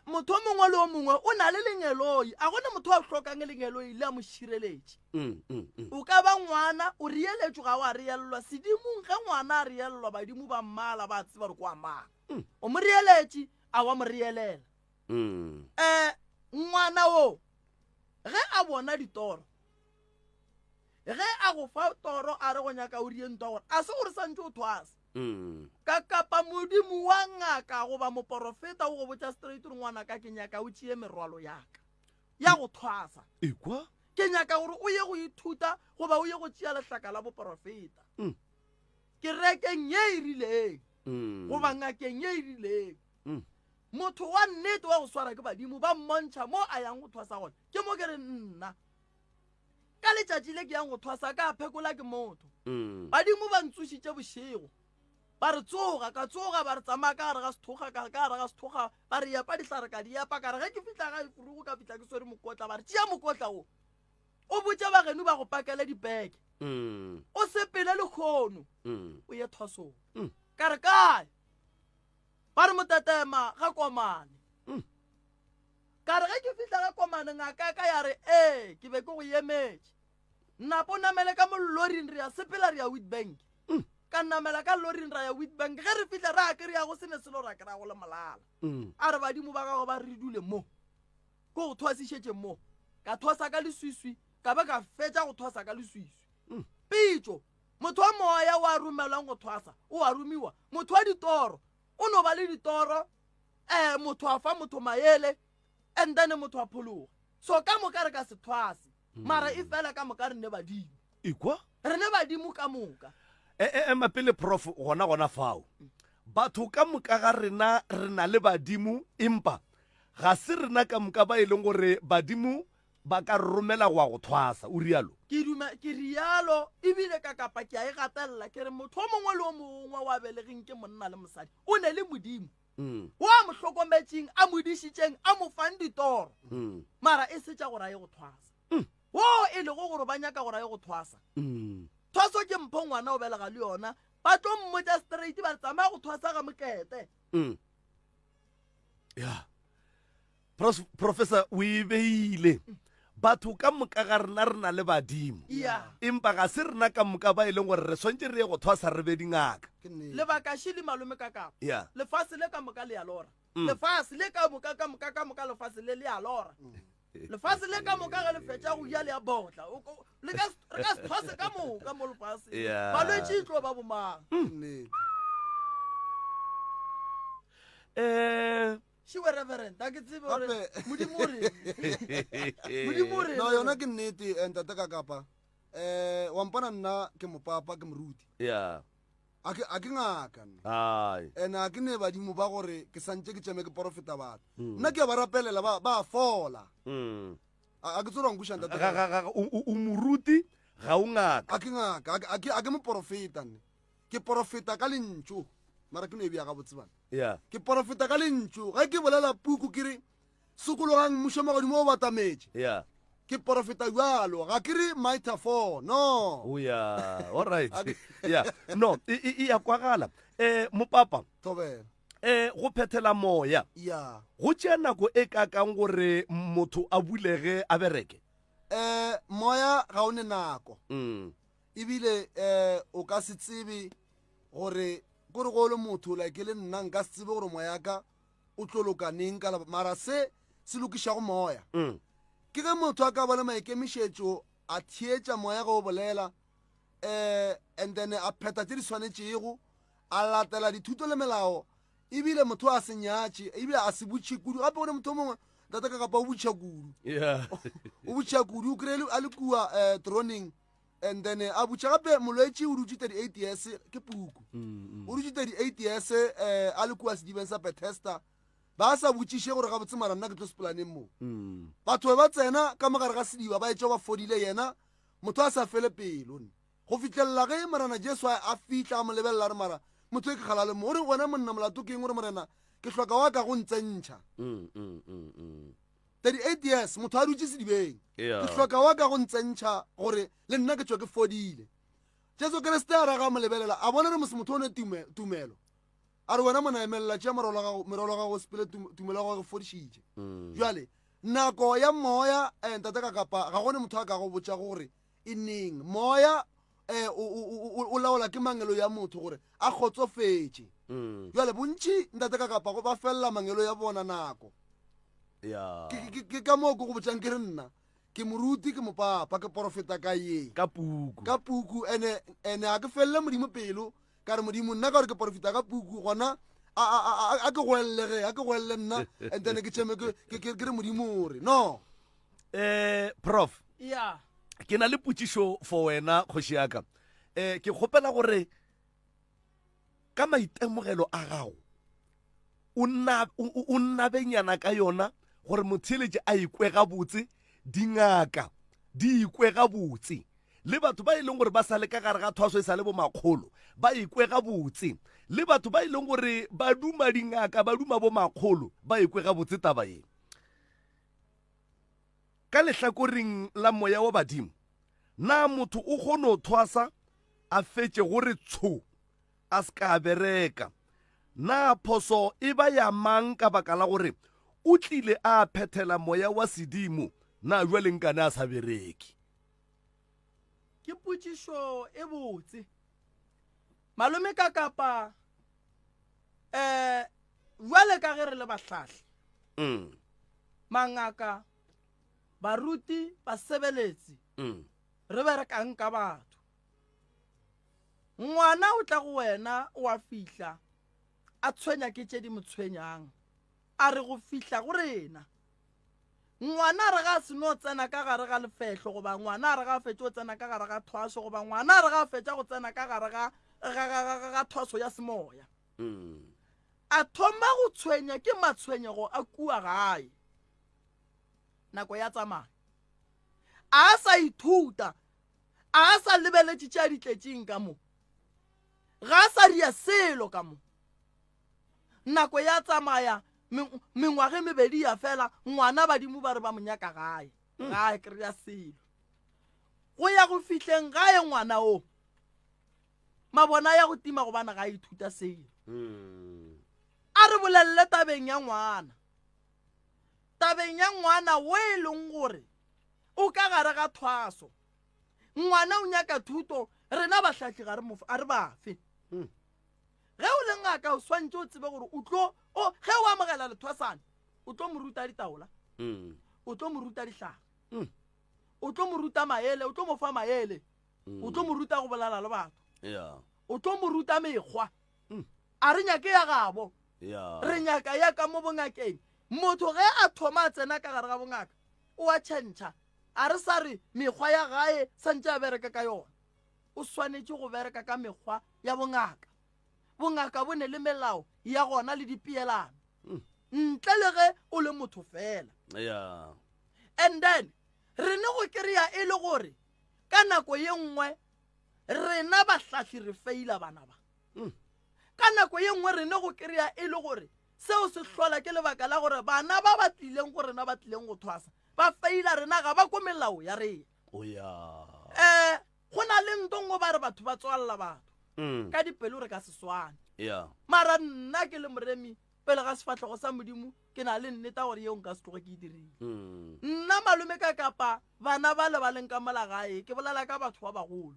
motho o mongwe le o mongwe o na le lengeloi a gone motho a hlokang lengeloi le a mo šireletše o ka ba ngwana o rieletšwe ga o a riellwa sedimong ge ngwana a riellwa badimo ba mmala ba tseba re kwa mang o mo rieletše a wa mo rielela ngwana o ge a bona ditoro ge a go fa toro a re go nyaka o rientwa gore a se gore santse o thwasa ka kapa modimo wa ngaka goba moprofeta o go botša straight re ngwana ka ke nyaka o tšee merwalo yaka ya go thwasa ekwa ke nyaka gore o ye go ithuta goba o ye go tšea lehlaka la boprofeta kerekeng ye e rileng goba ngakeng ye e rileng motho wa nnete wa go swara ke badimo ba mmontšha mo a yang go thwasa gone ke mo ke re nna ka letšatši le ke yang go thwasa ka phekola ke motho badimo ba ntsošitše bošego ba re tsoga ka tsoga ba re tsamaya ka gare ga sethoga ba re yapa dihlare ka diapa ka re ge ke fitla ga efurugo ka fitla ke swere mokotla ba re tšea mokotla o botse bageno ba go pakele dipeke o sepele le kgono o ye thwasong ka re kae ba re motetema ga komane ka re ge ke fitla ga komane ngaka ka ya re ke be ke go emetše nnapo namele ka mo loring re ya sepela re ya Witbank ka namela ka loring ra ya Witbank ge re fitla re a kry-a go sene selo ra kry-a go le molala a re badimo ba gago ba re dule mo ko go thwasišetše mo ka thwasa ka leswiswi ka be ka fetša go thwasa ka leswiswi pitšo motho wa moya o a romelwang go thwasa o a romiwa motho wa ditoro o no ba le ditoro motho a fa motho maele and then motho a phologa so ka moka re ka se thwase mara e fela ka moka re ne badimo ekwa re ne badimo ka moka mapele prof gona fao batho ka moka ga rena re na le badimo empa ga se rena ka moka ba e leng gore badimo ba ka romela go a go thwasa o rialo ke rialo ebile ka kapa ke a e gatelela ke re motho o mongwe le o mongwe wa belegeng ke monna le mosadi o ne le modimo wa mo hlokometšeng a modišitšeng a mo fang ditoro mara e setša gore a ye go thwasa wo e lego gore ba nyaka gore a ye go thwasa thwaso ke mpho ngwana o belega le yona ba tlo mmotša straight ba re tsamaya go thwasa ga mokete ya professor o e beile batho ka moka ga rena re na le badimo empa ga se rena ka moka ba e leng gore re swantse re ye go thwasa re be dingaka lebaka šele malome ka kapa lefase le ka moka le a lora lefase le ka moka lefase le le a lora lefase le ka moka ga le fetša go ja le a botla re ka se thwase ka moka mo lefase balwetše itlo ba bomang šiwe reverend a ke tsebe gore modimo re no yona ke nnete ntate ka kapa wa mpona nna ke mopapa ke moruti a ke ngaka ene a ke ne badimo ba gore ke santse ke tšeme ke porofeta batho nna ke ba rapelela ba fola a ke tsorwang kušang o moruti ga o ngaka a ke ngaka a ke moporofeta nne ke porofeta ka lentšo mara ke no e bea ga botsebana ke porofeta ka lentšo ge ke bolela puku ke re sekologang mošo magodimo o batametše ke porofeta bjalo ga ke re mitaphor no alright no e ya kwagala mopapa tobela go phethela moya go tšea nako e kakang gore motho a bulege a bereke moya ga o ne nako ebile o ka se tsebe gore gore go le motho like le nna nka se tsebe gore moya ka o tlolokaneng ka mara se lokišago moya ke ge motho a ka ba le maikemišetšo a thietša moya go o bolela and then a pheta tše di swanetšego a latela dithuto le melao ebile motho a se nyatše ebile a se botše kudu gape gone motho o mongwe tata ka kapa o botša kudu o botša kudu o kry-e a le kua droning and then a butša gape molwetši o dutše 38 years ke puku o dutše 38 years a le kua sedibeng sa Bethesda ba sa botšiše gore ga botse mara nna ke tlo sepolaneng moo batho ba tsena ka mogare ga sediba ba etša ba fodile yena motho a sa fele pelo go fitlhelela ge morena Jesu a fitla a mo lebelela re mara motho e ke kgala le mo ore wena monna molato ke eng gore morena ke hloka wa ka go ntsentšha 38 years motho a dutše sedibeng ke hloka wa ka go ntsentšha gore le nna ke tšwa ke fodile Jesu Kriste a raga mo lebelela a bona re motho o ne tumelo a re wena mona emelela tšea merolo ga go sepele tumelo ya go ge fodišitše jale nako ya moya ntate ka kapa ga gone motho a ka go botša gore e neng moya o laola ke mangelo ya motho gore a kgotsofetše jale bontši ntate ka kapa go ba felela mangelo ya bona nako ke ka moo ke go botšang ke re nna ke moruti ke mopapa ke porofeta ka ye ka puku ene a ke felele modimo pelo ka re modimo nna ka gore ke porofeta ka puku gona a ke goelele nna and then ke tšheme ke re modimo ore no prof ya ke na le potšišo for wena kgoši yaka ke kgopela gore ka maitemogelo a gago o nnabenyana ka yona gore motheletše a ikwe gabotse dingaka di ikwe gabotse le batho ba e leng gore ba sa le ka gare ga thwaso e sa le bo makgolo ba ikwe gabotse le batho ba e leng gore ba duma dingaka ba duma bo makgolo ba ikwe gabotse taba e ka lehlakoreng la moya wa badimo na motho o kgone go thwasa a fetše gore tsho a se ka bereka na phoso e ba ya mang ka baka la gore o tlile a phethela moya wa sedimo na jwaleng kana a sa bereki ke potšišo e botse malome ka kapa jwale ka ge re le bahlahli mangaka baruti basebeletsi re berekang ka batho ngwana o tla go wena o a fihla a tshwenya ke tše di mo tshwenyang a re go fihla go rena ngwana re ga se no tsena ka gare ga lefehlo goba ngwana re ga fetša go tsena ka gare ga thwaso goba ngwana re ga fetša go tsena ka gare ga thwaso ya semoya a thoma go tshwenya ke matshwenyego a kua gae nako ya tsamaya a sa ithuta a sa lebeletše tša ditletšeng ka mo ga sa ria selo ka mo nako ya tsamaya mengwage mebedi ya fela ngwana badimo ba re ba monyaka gae gae kry-a selo go ya go fihleng gae ngwana o mabona ya go tima gobana ga ithuta selo a re bolelele tabeng ya ngwana o e leng gore o ka gare ga thwaso ngwana o nyaka thuto rena bahlahli a re bafe ge o le ngaka o swantse o tsebe gore ge o amogela lethwasane o tlo mo ruta ditaola o tlo mo ruta dihlaga o tlo mo ruta maele o tlo mo fa maele o tlo mo ruta go bolala le batho o tlo mo ruta mekgwa a re nyake ya gabo re nyaka ya ka mo bongakeng motho ge a thoma a tsena ka gare ga bongaka o a tšhentšha a re sa re mekgwa ya gae santse a bereka ka yona o swanetše go bereka ka mekgwa ya bongaka bo ne le melao ya gona le dipeelano ntle le ge o le motho fela and then re ne go kry-a e le gore ka nako ye nngwe rena bahlahli re feila bana ba ka nako ye nngwe re ne go kry-a e le gore seo se hlola ke lebaka la gore bana ba ba tlileng go rena ba tlileng go thwasa ba feila rena ga ba ko melao ya rena go na le ntongo ba re batho ba tswalela batho ka dipelo re ka seswane mara nna ke le moremi pele ga sefatlhego sa modimo ke na le nneta gore yeo nka se tloge ke e dirile nna malome ka kapa bana ba le ba leng ka mola gae ke bolela ka batho ba bagolo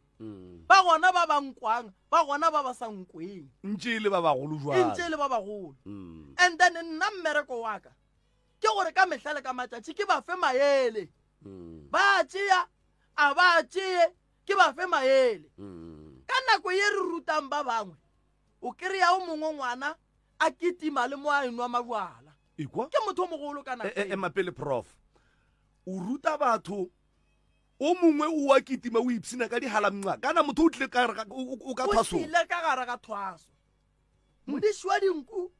ba gona ba bankwang ba gona ba ba sa nkweng ntše le ba bagolo and then nna mmereko wa ka ke gore ka mehla le ka matšatši ke ba fe maele ba tšea a ba tšee ke ba fe maele ka nako ye re rutang ba bangwe o kry-a o mongwe ngwana a kitima le mo a enwa mabjala ke motho o mogolo ka nako mapele prof o ruta batho o mongwe o wa kitima o ipsina ka dihalamnga kana motho o tle o ka thwaso o tlile ka gare ga thwaso modiši wa dinku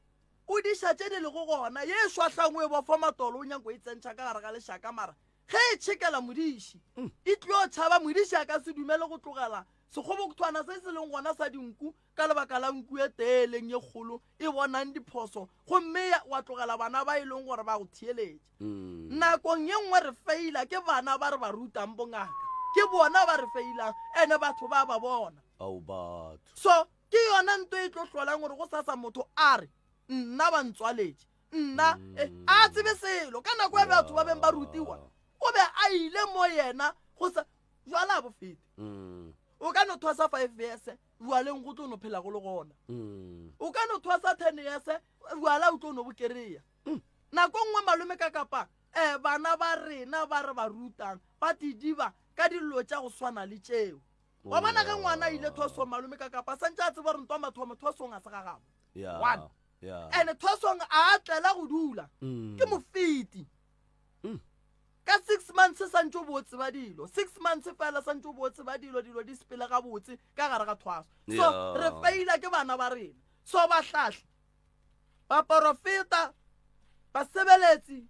o diša tše di lego gona ye swahlangwe e bofa matolo o nyako e tsentšha ka gare ga lešaka mara ge e tšhekela modiši e tlio tšhaba modiši a ka se dumele go tlogela sekgobokthwana se se leng gona sa dinku ka lebaka la nku e teeleng ye kgolo e bonang diphoso gomme wa tlogela bana ba e leng gore ba go theeletše nakong ye nngwe re feila ke bana ba re ba rutang bongaka ke bona ba re feilang ene batho ba ba bona so ke yona nto e tlo hlolang gore go sasa motho a re nna ba ntswaletše nna a tsebe selo ka nako ya batho ba beng ba rutiwa o be a ile mo yena go sa jwala bofete o ka no thosa 5 years bualeng go tlo no phela go le gona o ka no thosa 10 years buala o tlo no bokereya nako nngwe malome ka kapa bana ba rena ba re ba rutang ba didiba ka dilo tša go swana le tšeo wa bona ge ngwana ile thoso malome ka kapa santse a tseba re ntwa mathomo thosong a se gagabo one ene thosong a tlela go dula ke mofiti ka 6 months santse o botse ba dilo 6 months fela santse o botse ba dilo di sepela ga botse ka gare ga thwaso so re feila ke bana ba rena so ba hlahla ba profeta ba sebeletsi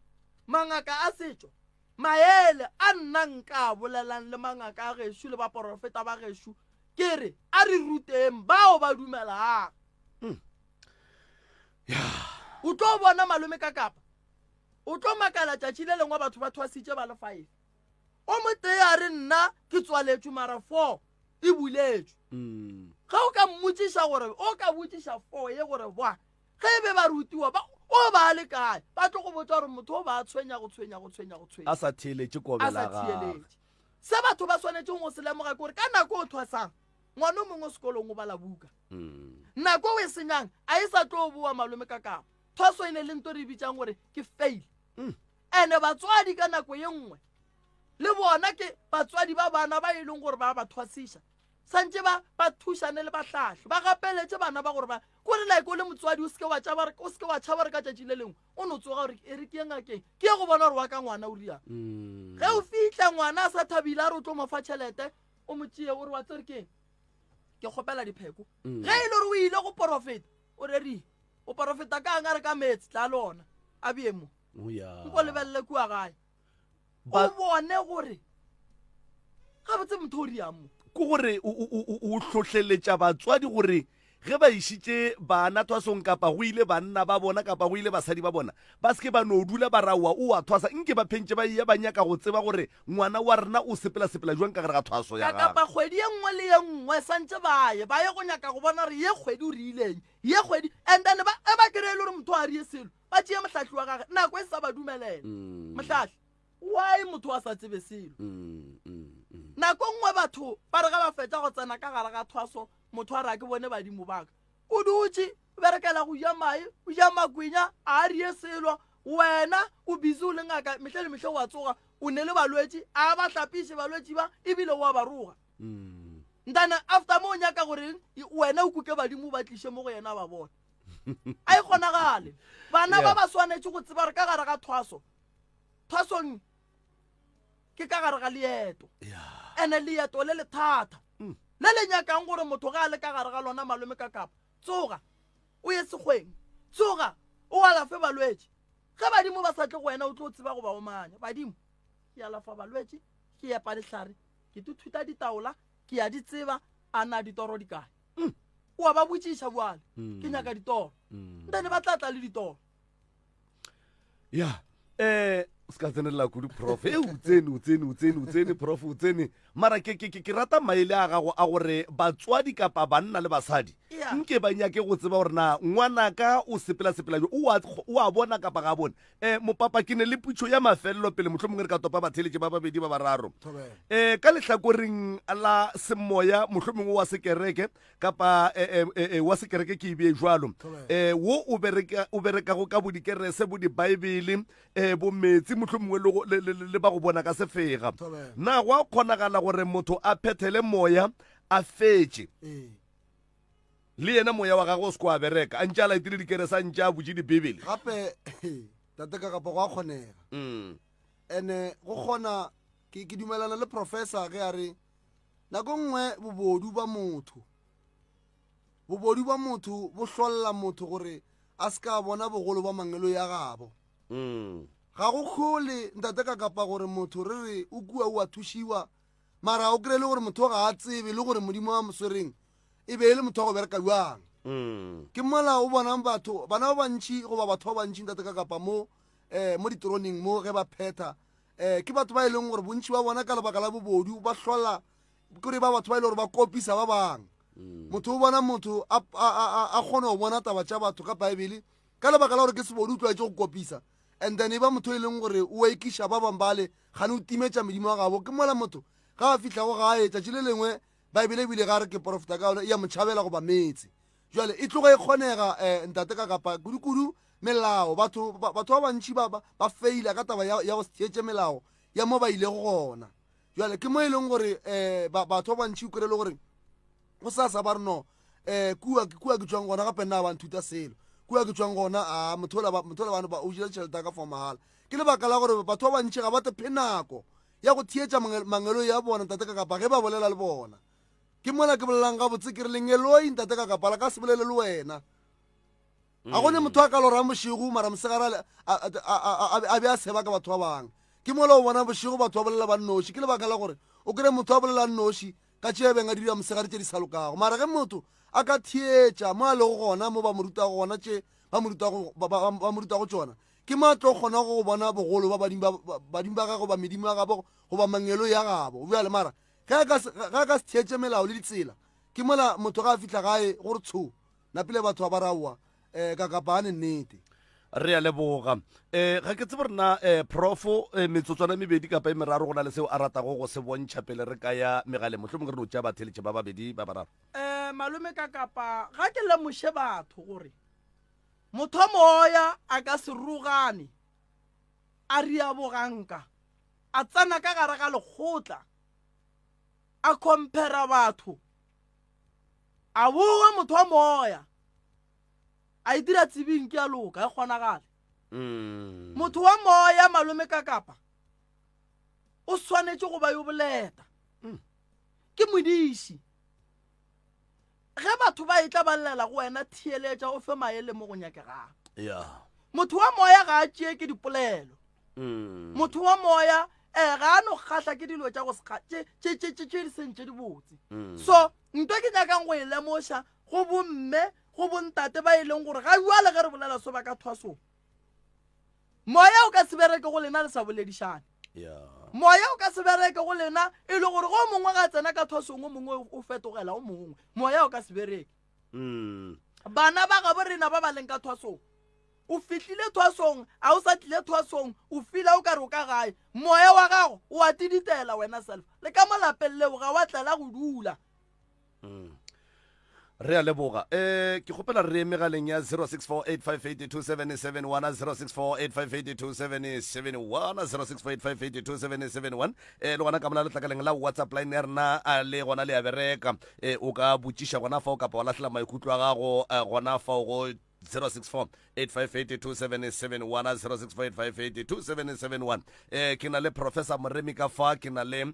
mangaka a setšo maele a nna nka bolelang le mangaka a gešo le ba profeta ba gešo ke re a re ruteng bao ba dumelang o tlo bona malome ka kapa o tlo makala tšatši le lengwe batho ba thwasitše ba le 5 o motee a re nna ke tswaletšwe mara 4 e buletšwe ga o ka mmotsiša gore o ka botsiša 4 ye gore boa ge be ba rutiwa o ba le kae ba tlo go botsa gore motho o ba tshwenya a sa theeletše kobela ga se batho ba swanetšeng go se lemoga ke gore ka nako o thwasang ngwana o mongwe sekolong o bala buka nako o e senyang a e sa tlo boa malome ka kapa thwaso e ne le nto re bitsang gore ke fail ene batswadi ka nako ye nngwe le bona ke batswadi ba bana ba e leng gore ba thwasiša santse ba thušane le bahlahli ba gapeletše bana ba gore ba kore like o le motswadi o seke wa tšhaba re ka tšatši le lengwe o no tsoga gore e re ke ngakeng ke ye go bona gore wa ka ngwana o riang ge o fitlha ngwana a sa thabile a re o tlo mo fa tšhelete o mo tšee o re wa tsere keng ke kgopela dipheko ge e le gore o ile go profeta o reri o profeta ka nga re ka metsi tla lona a biemo nko lebelele kua gae o bone gore ga botse motho o riang mo ke gore o tlhotlheletša batswadi gore ge ba išitše bana thwasong kapa go ile banna ba bona kapa go ile basadi ba bona ba seke ba no dula ba rawa o a thwasa nke ba phentše ba ia ba nyaka go tseba gore ngwana wa rena o sepela jwang ka gare ga thwaso ya kapa kgwedi ye nngwe le ye nngwe santse ba ye go nyaka go bona gore ye kgwedi o rileng ye kgwedi and then ba kry-e le gore motho a rie selo ba tšee mohlahli wa gage nako e sa ba dumelela mohlahli why motho a sa tsebe selo nako nngwe batho ba re ga ba fetša go tsena ka gare ga thwaso motho a re a ke bone badimo baka o dutše berekela go ja mae o ja makwenya a rie selo wena o busy o le ngaka mehle le mehle wa tsoga o ne le balwetši a ba hlapiše balwetši ba ebile wa ba roga ntana after mo o nyaka goreng wena o kuke badimo ba tliše mo go yena ba bona a e kgonagale bana ba ba swanetše go tseba re ka gare ga thwasong ke ka gare ga leeto ene leeto le le thata le le nyakang gore motho ga a le ka gare ga lona malome ka kapa tsoga o ye sekgweng tsoga o alafe balwetši ge badimo ba sa tle go wena o tlo tseba go ba omanya badimo ke alafa balwetši ke epa dihlare ke tuthuta ditaola ke ya di tseba a na ditoro di kae o a ba botšiša boale ke nyaka ditoro ntane ba tlatla le ditoro ska tsenelela kudu prof o tsene prof o tsene mara ke rata maele a gago a gore batswadi kapa banna le basadi nke ba nyake go tseba gore na ngwanaka o sepela o a bona kapa ga bona mopapa ke ne le putšo ya mafelelo pele motlho mongwe re ka topa batheletše ba babedi ba bararo ka lehlakoreng la semoya motlho mongwe wa sekereke kapa wa sekereke ke ebie jwalo wo o berekago ka bodikerese bo dibaebele bo metsi motlho mongwe le ba go bona ka sefega na go a kgonagala gore motho a phethele moya a fetše le yena moya wa gagwe o se ko a bereka a ntše a laetile dikerese a ntše a botse dibebele gape tate ka kapa go a kgonega ene go kgona ke dumelana le professor ge a re nako nngwe bobodu ba motho bo hlolla motho gore a se ka bona bogolo ba mangelo ya gabo ga go kgole ntate ka kapa gore motho re re o kua o a thushiwa mara o kry le gore motho ga a tsebe le gore modimo wa moswereng e be e le motho wa go bereka jwang ke mola o bonang batho bana ba bantšhi goba batho ba bantšhi ntate ka kapa mo ditoroneng mo ge ba phetha ke batho ba e leng gore bontšhi ba bona ka lebaka la bobodu ba hlola kore ba batho ba e le gore ba kopisa ba bang motho o bona motho a kgone go bona taba tša batho ka baebele ka lebaka la gore ke sebodu o tlwaetse go kopisa and then e ba motho e leng gore o ekiša ba bang bale gane o timetša medimo wa gabo ke mola motho ga a fitlha go gae tšatši le lengwe baebele ebile ga re ke profeta ka one ya motšhabela go ba metse jale e tloga e kgonega ntate ka kapa kudu melao batho ba bantšhi ba feila ka taba ya go setšetše melao ya mo ba ile go gona jale ke mo e leng gore batho ba bantšhi o kry le gore go sasa ba re no kua ke tswang gona gape nna ba nthuta selo kua ke tswang gona motho le bana ba o jile tšhelete ka for mahala ke lebaka la gore batho ba bantšhi ga ba tepe nako ya go thietša mangelo ya bona ntate ka kapa ge ba bolela le bona ke mola ke bolelang gabotse ke re lengeloi ntate ka kapa la ka se bolele le wena a gone motho a ka lora mošego mara mosegara a be a seba ka batho ba bangwe ke mola o bona bošego batho ba bolela ba nnoši ke lebaka la gore o kry motho a bolela nnoši ka tšea beng a dira mosegare tše di sa lokago mara ge motho a ka thietša mo a lego gona mo ba mo ruta gona tše ba mo ruta go tšona ke matlo kgona go bona bogolo ba badimo ba gago ba medimo ya gabo goba mangelo ya gabo bjale mara ga ka se thietše melao le ditsela ke mola motho ga a fitlha gae gore tsho napile batho ba barawa ka kapane nnete re ya leboga ga ke tsebe rena profo metsotswana mebedi kapa e meraro go na le seo a ratago go se bontšha pele re ka ya megale motlho mongwe re no tšea batheletše ba babedi ba bararo malome ka kapa ga ke lemoše batho gore motho moya a ka se rugane a ria boganka a tsana ka gare ga lekgotla a compara batho a boga motho wa moya a e dira tsebing ke a loka e kgonagale motho wa moya malome ka kapa o swanetše go ba yo boleta ke modiši ge batho ba e tla ba llela go wena thieletša o fe maele mo go nyakegang motho wa moya ga a tšee ke dipolelo motho wa moya ga a no kgatlha ke dilo tša go tše di sentše di botse so nto ke nyakang go e lemoša go bomme go bontate ba e leng gore ga jwale ge re bolela so ba ka thwasong moya o ka se bereke go lena le sa boledišane moya o ka se bereke go lena e le gore go mongwe ga tsena ka thwasong o mongwe o fetogela o mongwe moya o ka se bereke bana ba gabo rena ba ba leng ka thwasong o fitlhile thwasong a o sa tlile thwasong o fila o ka re o ka gae moya wa gago o a tiditela wena self le ka molapeng leo ga wa tlela go dula re a leboga ke kgopela re megaleng ya 0648582771 0648582771 0648582771 le gona ka mola letlakaleng la whatsapp line ya rena le gona le ya bereka o ka botšiša gona fao kapa wa latlhela maikutlo a gago gona fao go 06485827771 06485827771 ke na le professor Moremi ka fa ke na le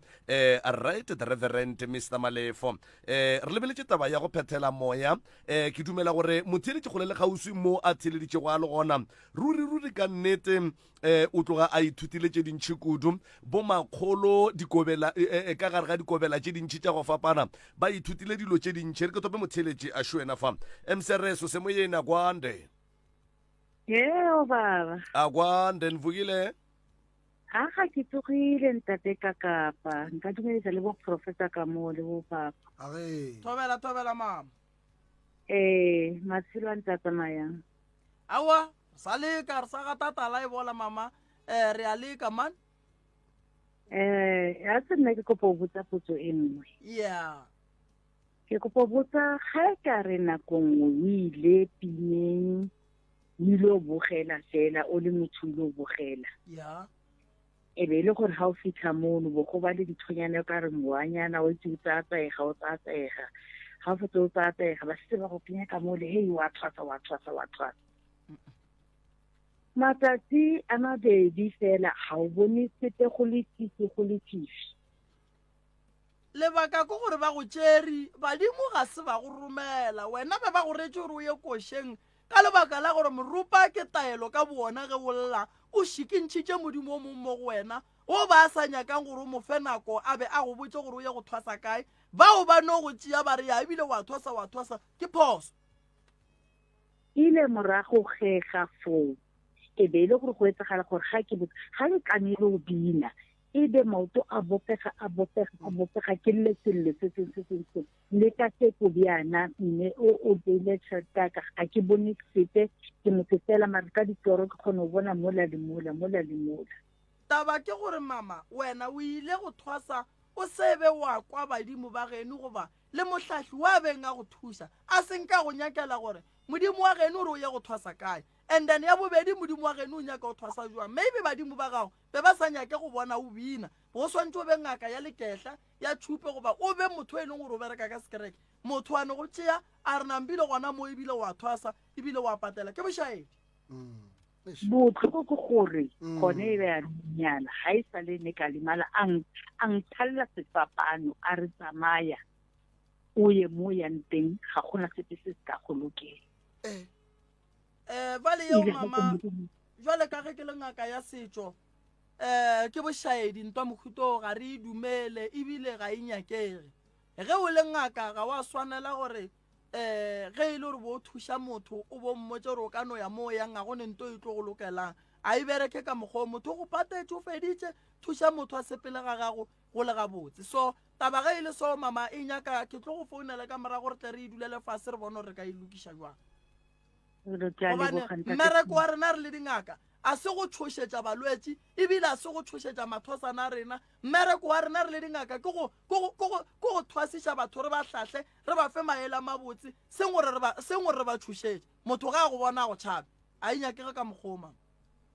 right the reverend Mr Malefo re lebeletše taba ya go phethela moya ke dumela gore motheletše kgole le kgauswi mo a theleditše go a le gona ruri ka nnete o tloga a ithutile tše dintšhi kudu bo makgolo dikobela ka gare ga dikobela tše dintšhi tša go fapana ba ithutile dilo tše dintšhi re ke tope motheletše a šoena fa msereso se mo yena kwande yeo baba akwande nivukile ga ke tsogile ntate ka kapa nka dumeletsa le bo professor ka mo le bo papa thobela mama matshelo a ntse a tsamayang awa sa leka re sa gatatala e bola mama re a leka man ya se nna ke kopa o botsa potso e nngwe ke kopa o botsa ga ka re nakong o ile pineng o ile o bogela fela o le motho o ile o bogela e be e le gore ga o fitlha mono bo go ba le dithonyana o ka re moanyana o itse o tsatsaega ga o fetsa o tsatsaega ba setse ba go penya ka mole hei wa tshwasa matsatsi a mabedi fela ga o bone sepe go le tifi lebaka ko gore ba go tšeri badimo ga se ba go romela wena ba go retse gore o ye košeng ka lebaka la gore morupa ke taelo ka bona ge bolla o šikintšhitše modimo o mongwe mo go wena o ba sa nyakang gore o mo fe nako a be a go botse gore o ye go thwasa kae bao ba no go tšea ba re ya ebile wa thwasa ke phoso ile morago gega foo e be ile gore go etsagala gore ga ke kanile go bina e be maoto a bopega ke le sele se le ka se go biana mme o beile tšhelete ka ga ke bone sepe ke motsetela mare ka ditoro ke kgone go bona mola le mola taba ke gore mama wena o ile go thwasa o sebe wa kwa badimo ba geno goba le mohlahli wa beng a go thusa a seng ka go nyakela gore modimo wa geno o re o ye go thwasa kae and then ya bobedi modimo wa geno o nyaka go thwasa jwang maybe badimo ba gago be ba sa nyake go bona o bina go swantse o be ngaka ya lekehla ya thupe goba o be motho e leng gore o bereka ka sekereke motho a ne go tšea a re nambile gona mo ebile wa thwasa ebile wa patela ke bošaedi botlhoko ke gore gone e be ya nyala ga e sa le ne ka lemala a nthalela sefapano a re tsamaya o ye mo yang teng ga gona sepe se se ka go lokela vale yeo mama jwale ka ge ke le ngaka ya setšo ke bošaedi ntwa mohuto ga re dumele ebile ga e nyakege ge o le ngaka ga wa swanela gore ge e le gore bo thuša motho o bo mmotse gore o ka no ya moo yang ga gone nto e tlo go lokelang a e bereke ka mokgwa motho o go patetse o feditše thuša motho a sepele ga gago go le gabotse so taba ge e le so mama e nyaka ke tlo go founela ka morago gore tle re e dulele fase re bone gore re ka e lokiša jwang gobane mmereko wa rena re le dingaka a se go tshošetša balwetši ebile a se go tshošetša mathosana a rena mmereko wa rena re le dingaka ke go thwasiša batho re ba hlahle re ba fe maele a mabotse seng gore re ba tshošetše motho ga a go bona go tšhabe a e nyakege ka mokgoma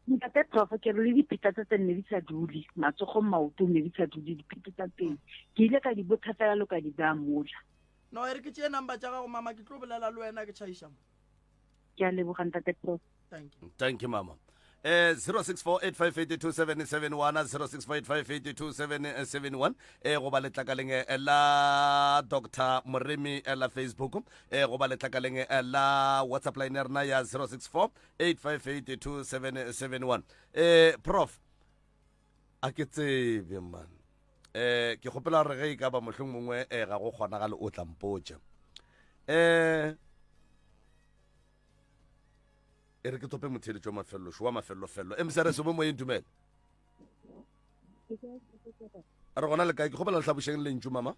ntate prof ke re le dipeta tsa teng ne di sa dule matsogong maotong ne di sa dule dipeta tsa teng ke ile ka di botha fela lo ka di bea mola no e re ke tšee number tša gago mama ke tlo bolela le wena ke tšhaiša mo ke a leboga ntate prof thank you mama 0648582771 0648582771 go ba letlakaleng la Dr. Moremi la Facebook go ba letlakaleng la WhatsApp line rena ya 0648582771 prof a ke tsebe man ke gopela gore ge e ka ba mohlong mongwe ga go kgonagale o tlampotša e re ke tope motheletšo wa mafelelo emsere se mo moyeng dumele a re gona le kae ke kgopela letlhabošeng lentšu mama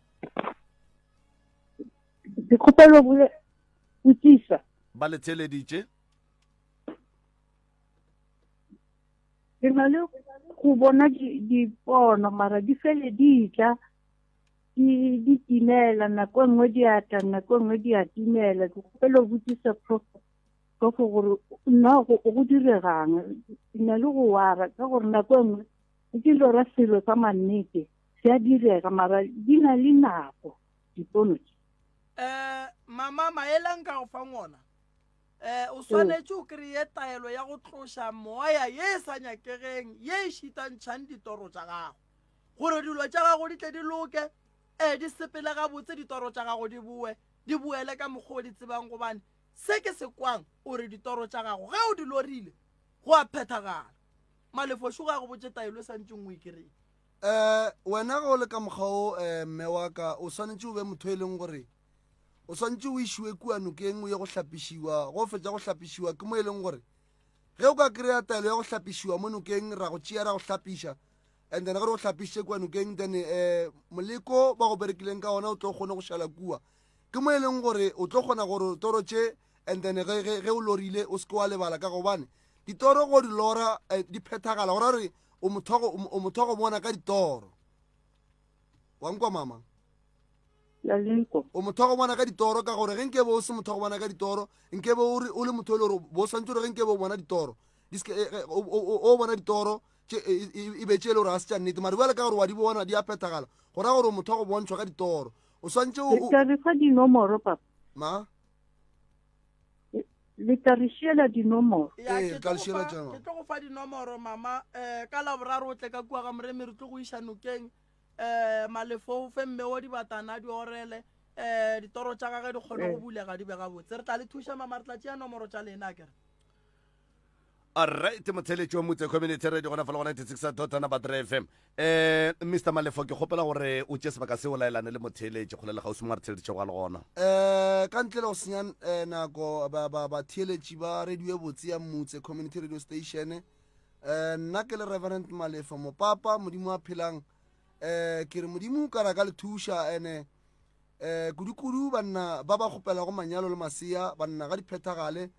ke kgopela botsisa ba le theleditše ke na le go bona dipono mara di fele di tla di timela nako nngwe di ata nako nngwe di a timela ke kgopela botsisa prof ka gore nna go diregang nna le go wara ka gore nako nngwe ke lora selo sa mannete se a direga mara di na le nako dipono mama maelang ka go fa ngona o swanetse o kreye taelo ya go tloša moya ye sa nyakegeng ye e šitantšhang ditoro tša gago gore dilo tša gago di tle di loke di sepele gabotse ditoro tša gago di buele ka mokgwa o di tsebang gobane se ke se kwang o re ditoro tša gago ge o di lorile go a phethagala malefošo ga go botse taelo e santseng o ikereng wena ga o le ka mokgao mme wa ka o swanetse o be motho e leng gore o swanetse o išiwe kua nokeng o ye go hlapišiwa go fetša go hlapišiwa ke mo e leng gore ge o ka kry-a taelo ya go hlapišiwa mo nokeng ra go tšea ra go hlapiša and then ge re go hlapišitše kua nokeng then moleko ba go berekileng ka ona o tlo kgone go šala kua ke mo e leng gore o tlo kgona gore toro tše and then ge o lorile o seke wa lebala ka gobane ditoro go di lora di phethagala gore re o motho go bona ka ditoro wa nkwa mama o motho go bona ka ditoro ka gore ge nke bo o se motho go bona ka ditoro nke bo o le motho le gore bo swantse gore ge nke bo o bona ditoro o bona ditoro e be tše le gore a se tša nnete mare bjale ka gore wa di bona di a phethagala go ra gore o motho go bontšhwa ka ditoro o swantse ka re fa dinomoro papa ma le tla re šiela dinomoro. Ke tlo go fa dinomoro mama ka la boraro o tle ka kua ga Moremi re tlo go iša nokeng Malefo fe mme o di batana di orele ditoro tša gage di kgone go bulega di be gabotse re tla le thuša mama re tla tšea nomoro tša lena kere. Alright, motheletši wa motse community radio gona fa le go 96.3 FM. Mr. Malefo ke kgopela gore o tše sebaka se o laelane le motheletši go le gausi mo re theletše go a le gona. Ka ntle le go senya nako batheletši ba radio e botse ya motse community radio station nna ke le Reverend Malefo Mopapa modimo a phelang ke re modimo ka ra ka le thuša ene kudu banna ba ba kgopela go manyalo le masea banna ga diphethagale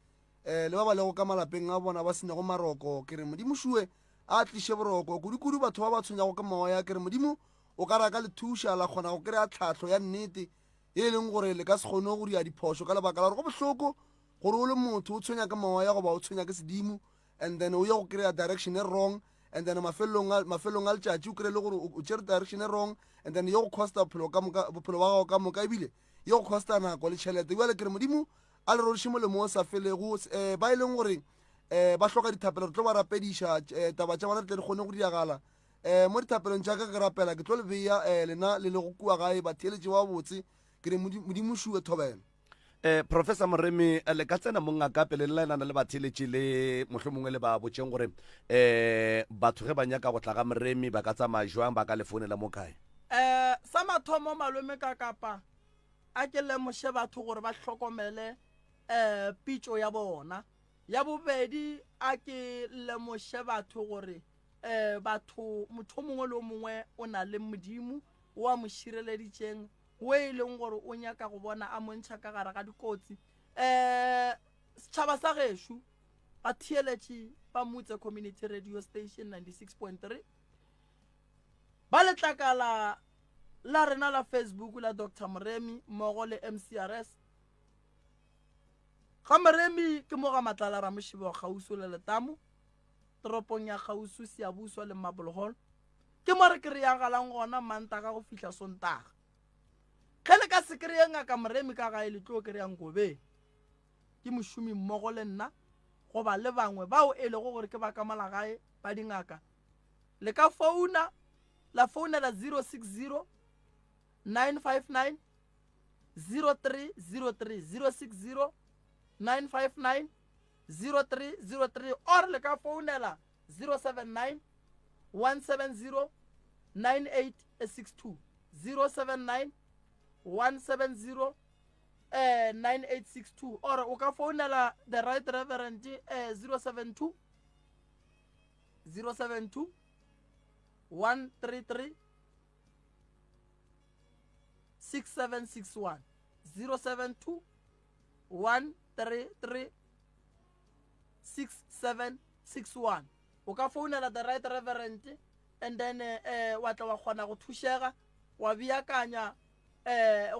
le ba ba lego ka malapeng a bona ba senego maroko ke re modimo šue a tliše boroko kudu batho ba ba tshwenyago ka moya ke re modimo o ka raka le thuša la kgona go kry-a tlhatlho ya nnete e leng gore le ka se kgone go dia diphoso ka lebaka la gore go bohloko gore o le motho o tshwenya ka moya goba o tshwenya ke sedimo and then o ye go kry-a direction e wrong and then mafelong a letšatši o kry-e le gore o tšere direction e wrong and then ye go costa bophelo wa gago ka moka ebile ye go costa nako le tšhelete ebile ke re modimo a le rodiše molemo o sa felego ba e leng gore ba hloka dithapelo re tlo ba rapediša taba tša bona re tle di kgone go diagala mo dithapelong tša ka ke rapela ke tlo le beya lena le le go kua gae batheeletše wa botse ke re modimo šue thobela. Professor Moremi le ka tsena monga ka pele le laelana le batheeletše le mohlomongwe le ba botšeng gore batho ge ba nyaka go tla ga Moremi ba ka tsamaya jwang ba ka le founela mo kae. Sa mathomo malome ka kapa a ke lemoše batho gore ba hlokomele pitšo ya bona. Ya bobedi a ke lemoše batho gore batho motho mongwe le mongwe o na le modimo o a mo šireleditšeng o e leng gore o nyaka go bona a montšha ka gare ga dikotsi. Setšhaba sa gešo batheeletši ba motse community radio station 96.3 ba letlakala la rena la Facebook la Dr. Moremi mmogo le MCRS. Ga Moremi ke mo ga Matlala Ramošiba wa Kgausu le Letamo toropong ya Kgausu Seabuswa le Marble Hall ke mo re kry-a galang gona Manta ka go fihla Sontaga ge le ka se kry-e ngaka Moremi ka gae le tlo kry-ang Kobe ke mošomi mmogo le nna goba le bangwe bao e lego gore ke ba ka mala gae ba dingaka le ka founa la founela 060 959 0303 060 959 0303 or le ka founela 079 170 9862 079 170 9862 or o ka founela the right reverend 072 133 6761 072 133 6761 o ka founela the right reverend and then wa tla wa kgona go thušega wa biakanya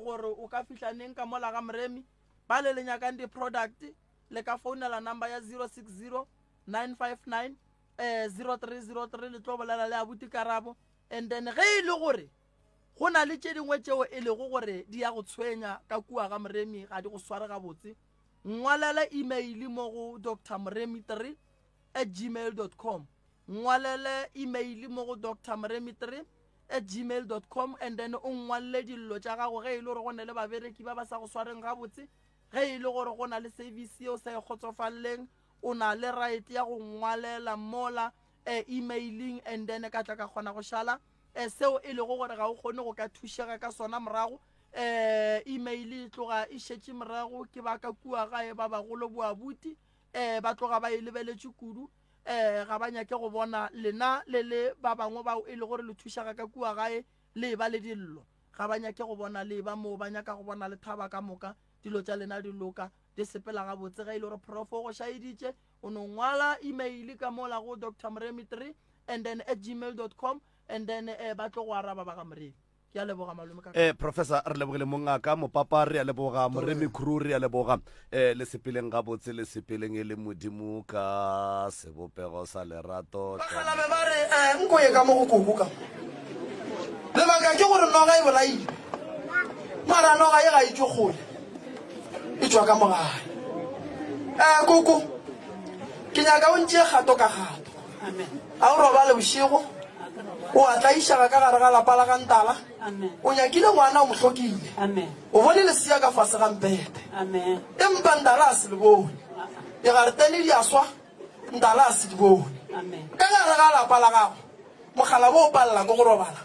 gore o ka fihla neng ka mola ga Moremi ba le lenyakang di-product le ka founela number ya 060 959 0303 le tlo bolela le abuti Karabo and then ge e le gore go na le tše dingwe tšeo e lego gore di ya go tshwenya ka kua ga Moremi ga di go sware gabotse ngwalela email mo go drmoremi3@gmail.com ngwalele email mo go drmoremi3@gmail.com and then o ngwalle dillo tša gago ge e le gore go na le babereki ba ba sa go swareng gabotse ge e le gore go na le service yeo sa e kgotsofaleleng o na le right ya go ngwalela mola emailing and then ka tla ka kgona go šala seo e lego gore ga o kgone go ka thušega ka sona morago email e tloga e šetše morago ke ba ka kua gae ba bagolo boabuti ba tloga ba e lebeletše kudu ga ba nyake go bona lena le ba bangwe bao e le gore le thušaga ka kua gae le ba le dillo ga ba nyake go bona le ba moo ba nyaka go bona le thaba ka moka dilo tša lena di loka di sepela gabotse ga e le gore profo go šaeditše o no ngwala email ka mola go drmoremi3 and then @gmail.com and then ba tlo go araba ba ga Moremi ke a leboga malome ka professor re lebogile mongaka Mopapa re a leboga Moremi crew re a leboga le sepeleng gabotse le sepeleng e le modimo ka sebopego sa lerato ba be ba re nko ye ka mo go kuku ka le ba ka ke gore noga e bolaile mara noga e ga itse kgole e tswa ka mogae Koko ke nyaka o ntse gato ka gato a o robale bosigo o a tlaishaga ka gare ga lapa la kantala o nyakile ngwana o mo hlokile o bone lesia ka fase ga mpete empa ntala a se le bone digaretene di a swa ntala a se di bone ka gare ga lapa la gago mogala bo o palela ko go robala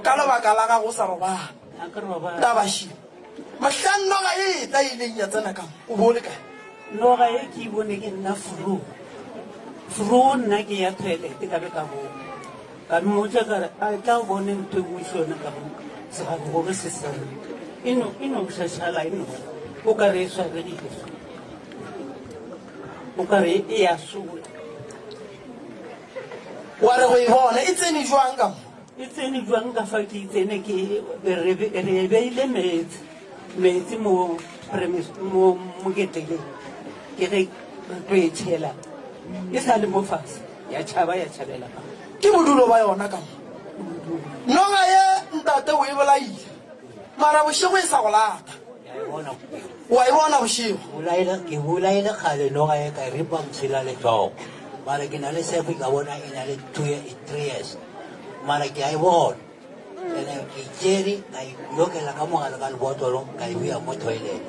ka lebaka la gago o sa robala tabashi mahlanno ga e tla ileng ya tsena ka o bo le kae noga e ke bone ke nna furu nna ke ya toilet ka be ka bo ka mmotsa ka a tla o bone ntho e buisona ka bo se ga go re se sala ino shashala ino o ka re swa re dile o ka re e ya sula wa re go e bona e tsene jwang ka mo e tsene jwang ka fa ke tsene ke re beile metsi mo premise mo getele ke re tlo e tshela e sa le mo fase ya tshabela ke bodulo ba yona ka mo noga ye ntate o e bolaile mara bosigo e sa go lata wa e bona bosigo ke bolaile kgale noga ye ka ripa motshela letsogo mara ke na le sefe ka bona e na le 3 years mara ke a e bona ene ke tsere ka yokela ka mogala ka lebotolo ka e buya mo toilet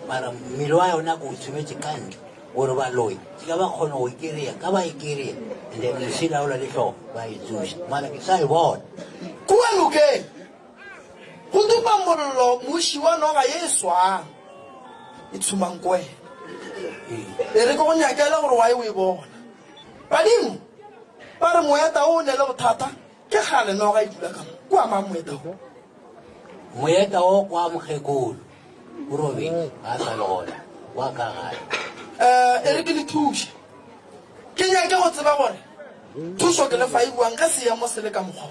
mara mmele wa yona ko o tshumetse kantle gore ba loe ke ka ba kgona go ikereya ka ba ikereya and then lesela ola le tlhogo ba e tsoša mara ke sa e bona kua nokeng go dupa mollo moši wa noga ye e swang e tshumang ko wena e re ke go nyakela gore wa e o e bona badimo ba re moeta o ne le bothata ke gale noga e dula kamo kua mang moeta o moeta o kwa mokgekolo o robedi ga a sa le gona wa ka gae e re ke le thuše ke nyake go tseba gore thuso ke le fa e buang ka seemo se le ka mokgwa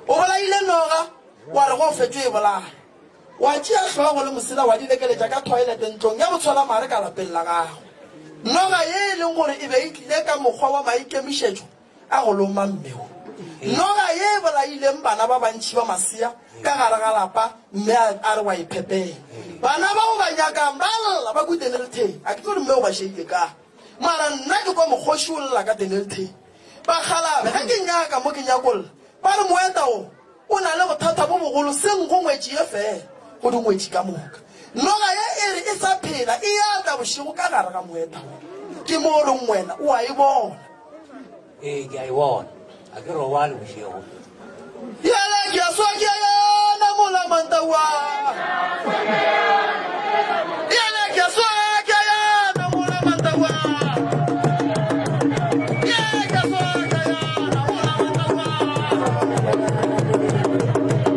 o bolaile noga wa re go fetswe e bolaya wa tšea tlhogo le mosela wa dilekeletša ka toilete ntlong ya botshwala mare ka lapeng la gago noga ye e leng gore e be e tlile ka mokgwa wa maikemišetšo a go loma mmeo noga ye e bolaileng bana ba bantšhi ba masea ka gare ga lapa mme a re wa iphepela bana bao ba nyakang ba lla ba kuteneltheng a ke tlo re mme o ba sheile ka mara nna ke kwa mokgoši o lla ka teneltheng ba galabe ga ke nyaka mo ke nyakolla ba re moeta o na le bothata bo bogolo seng go ngwetši e fela go dingwetši ka moka noga ye e re e sa phela e yatla bošego ka gare ga moeta ke mo reng wena o a e bona ee ke a e bona a ke re wa le bošego yala ke a swa ke yana mola mantawa yala ke a swa ke yana mola mantawa yala ke a swa ke yana mola mantawa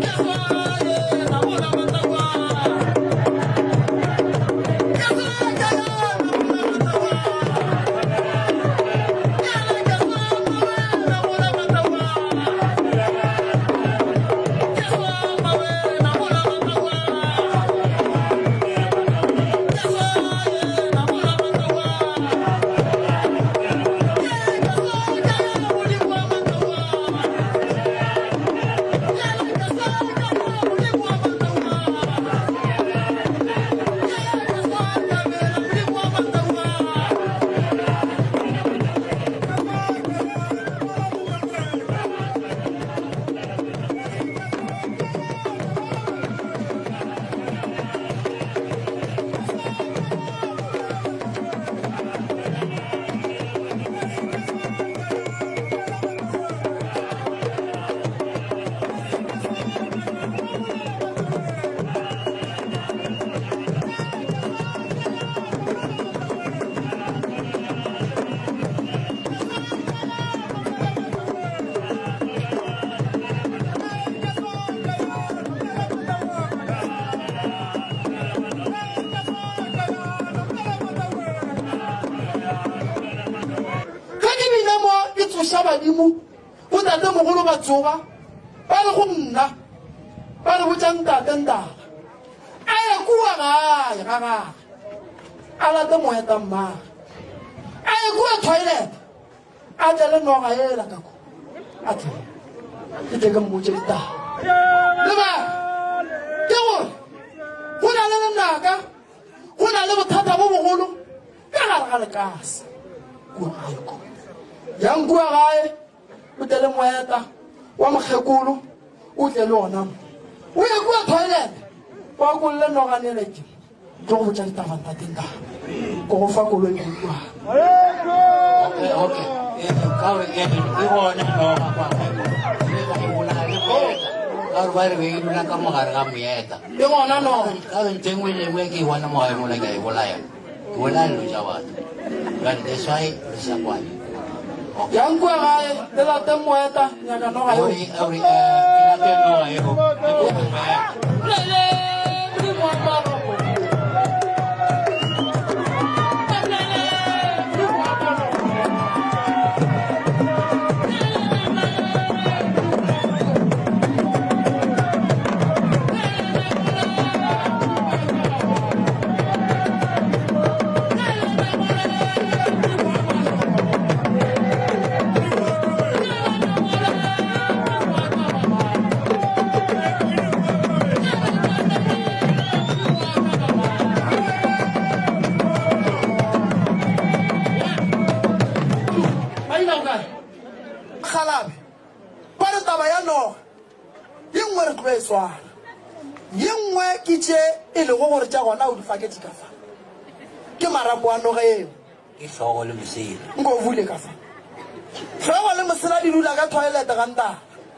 ke swa yana mola mantawa ke swa ke yana mola mantawa yala ke a swa yana mola mantawa badimo o tate mogolo ba tsoga ba re go nna ba re botsa ntatentala a ye kua gae ga gage a late moeta mmaga a ye kua toilet a tlele noga ela kako a tlele ke tle ke mmotse ditaba leba ke gore go na le lenaka go na le bothata bo bogolo ka gare ga lekase yang kua gae o tle le moeta wa mokgekolo o tle le ona o ye kua toilet wa kolle noganeleke tlo go botsa ditafantateng ka ko go fa koloi kua Arwari we ina ka mogare ga moeta le gona no ka ntengwe le we ke wana mo ga mo la ga e bolaya wala lo jawa ga de sai sa kwa yang kua gae le la te moeta nyaka no ga yo ina ke no ga yo le ni mo pa ro yengwe ke tše e lego gore tša gona o di faketse ka fa ke marapo a noge eo ke hlogo le mosela nko o bule ka fa hlogo le mosela di dula ka toilet ganta